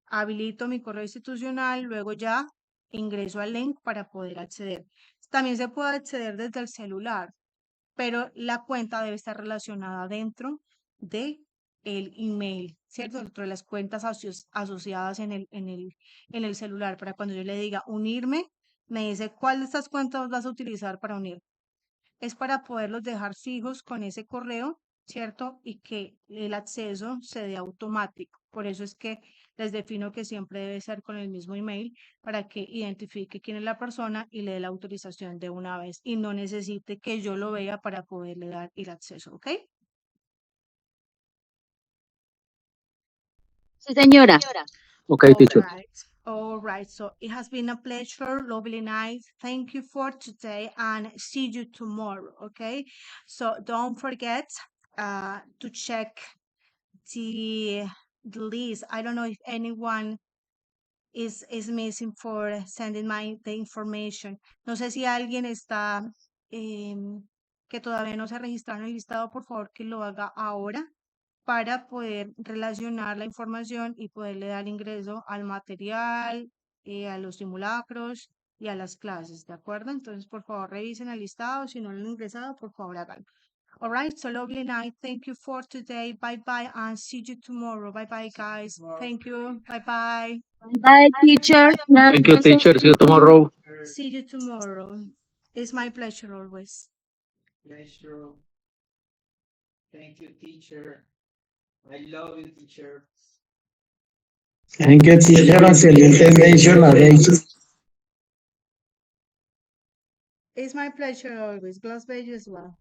habilito mi correo institucional, luego ya ingreso al link para poder acceder. También se puede acceder desde el celular, pero la cuenta debe estar relacionada dentro de el email, ¿cierto? Dentro de las cuentas asociadas en el celular, para cuando yo le diga unirme, me dice cuál de estas cuentas vas a utilizar para unir. Es para poderlos dejar fijos con ese correo, ¿cierto? Y que el acceso se dé automático. Por eso es que les defino que siempre debe ser con el mismo email para que identifique quién es la persona y le dé la autorización de una vez y no necesite que yo lo vea para poderle dar el acceso, ¿ok? Sí, señora. Okay, teacher. All right. So it has been a pleasure, lovely night. Thank you for today and see you tomorrow. Okay. So don't forget to check the list. I don't know if anyone is missing for sending the information. No sé si alguien está que todavía no se ha registrado en el listado, por favor que lo haga ahora para poder relacionar la información y poderle dar ingreso al material, a los simulacros y a las clases, ¿de acuerdo? Entonces, por favor, revisen el listado. Si no lo han ingresado, por favor, háganlo. All right, so lovely night. Thank you for today. Bye bye and see you tomorrow. Bye bye, guys. Thank you. Bye bye. Bye, teacher. Thank you, teacher. See you tomorrow. See you tomorrow. It's my pleasure always. Pleasure. Thank you, teacher. I love you, teacher. Thank you, teacher. Excelente mention. It's my pleasure always. Glass Bello as well.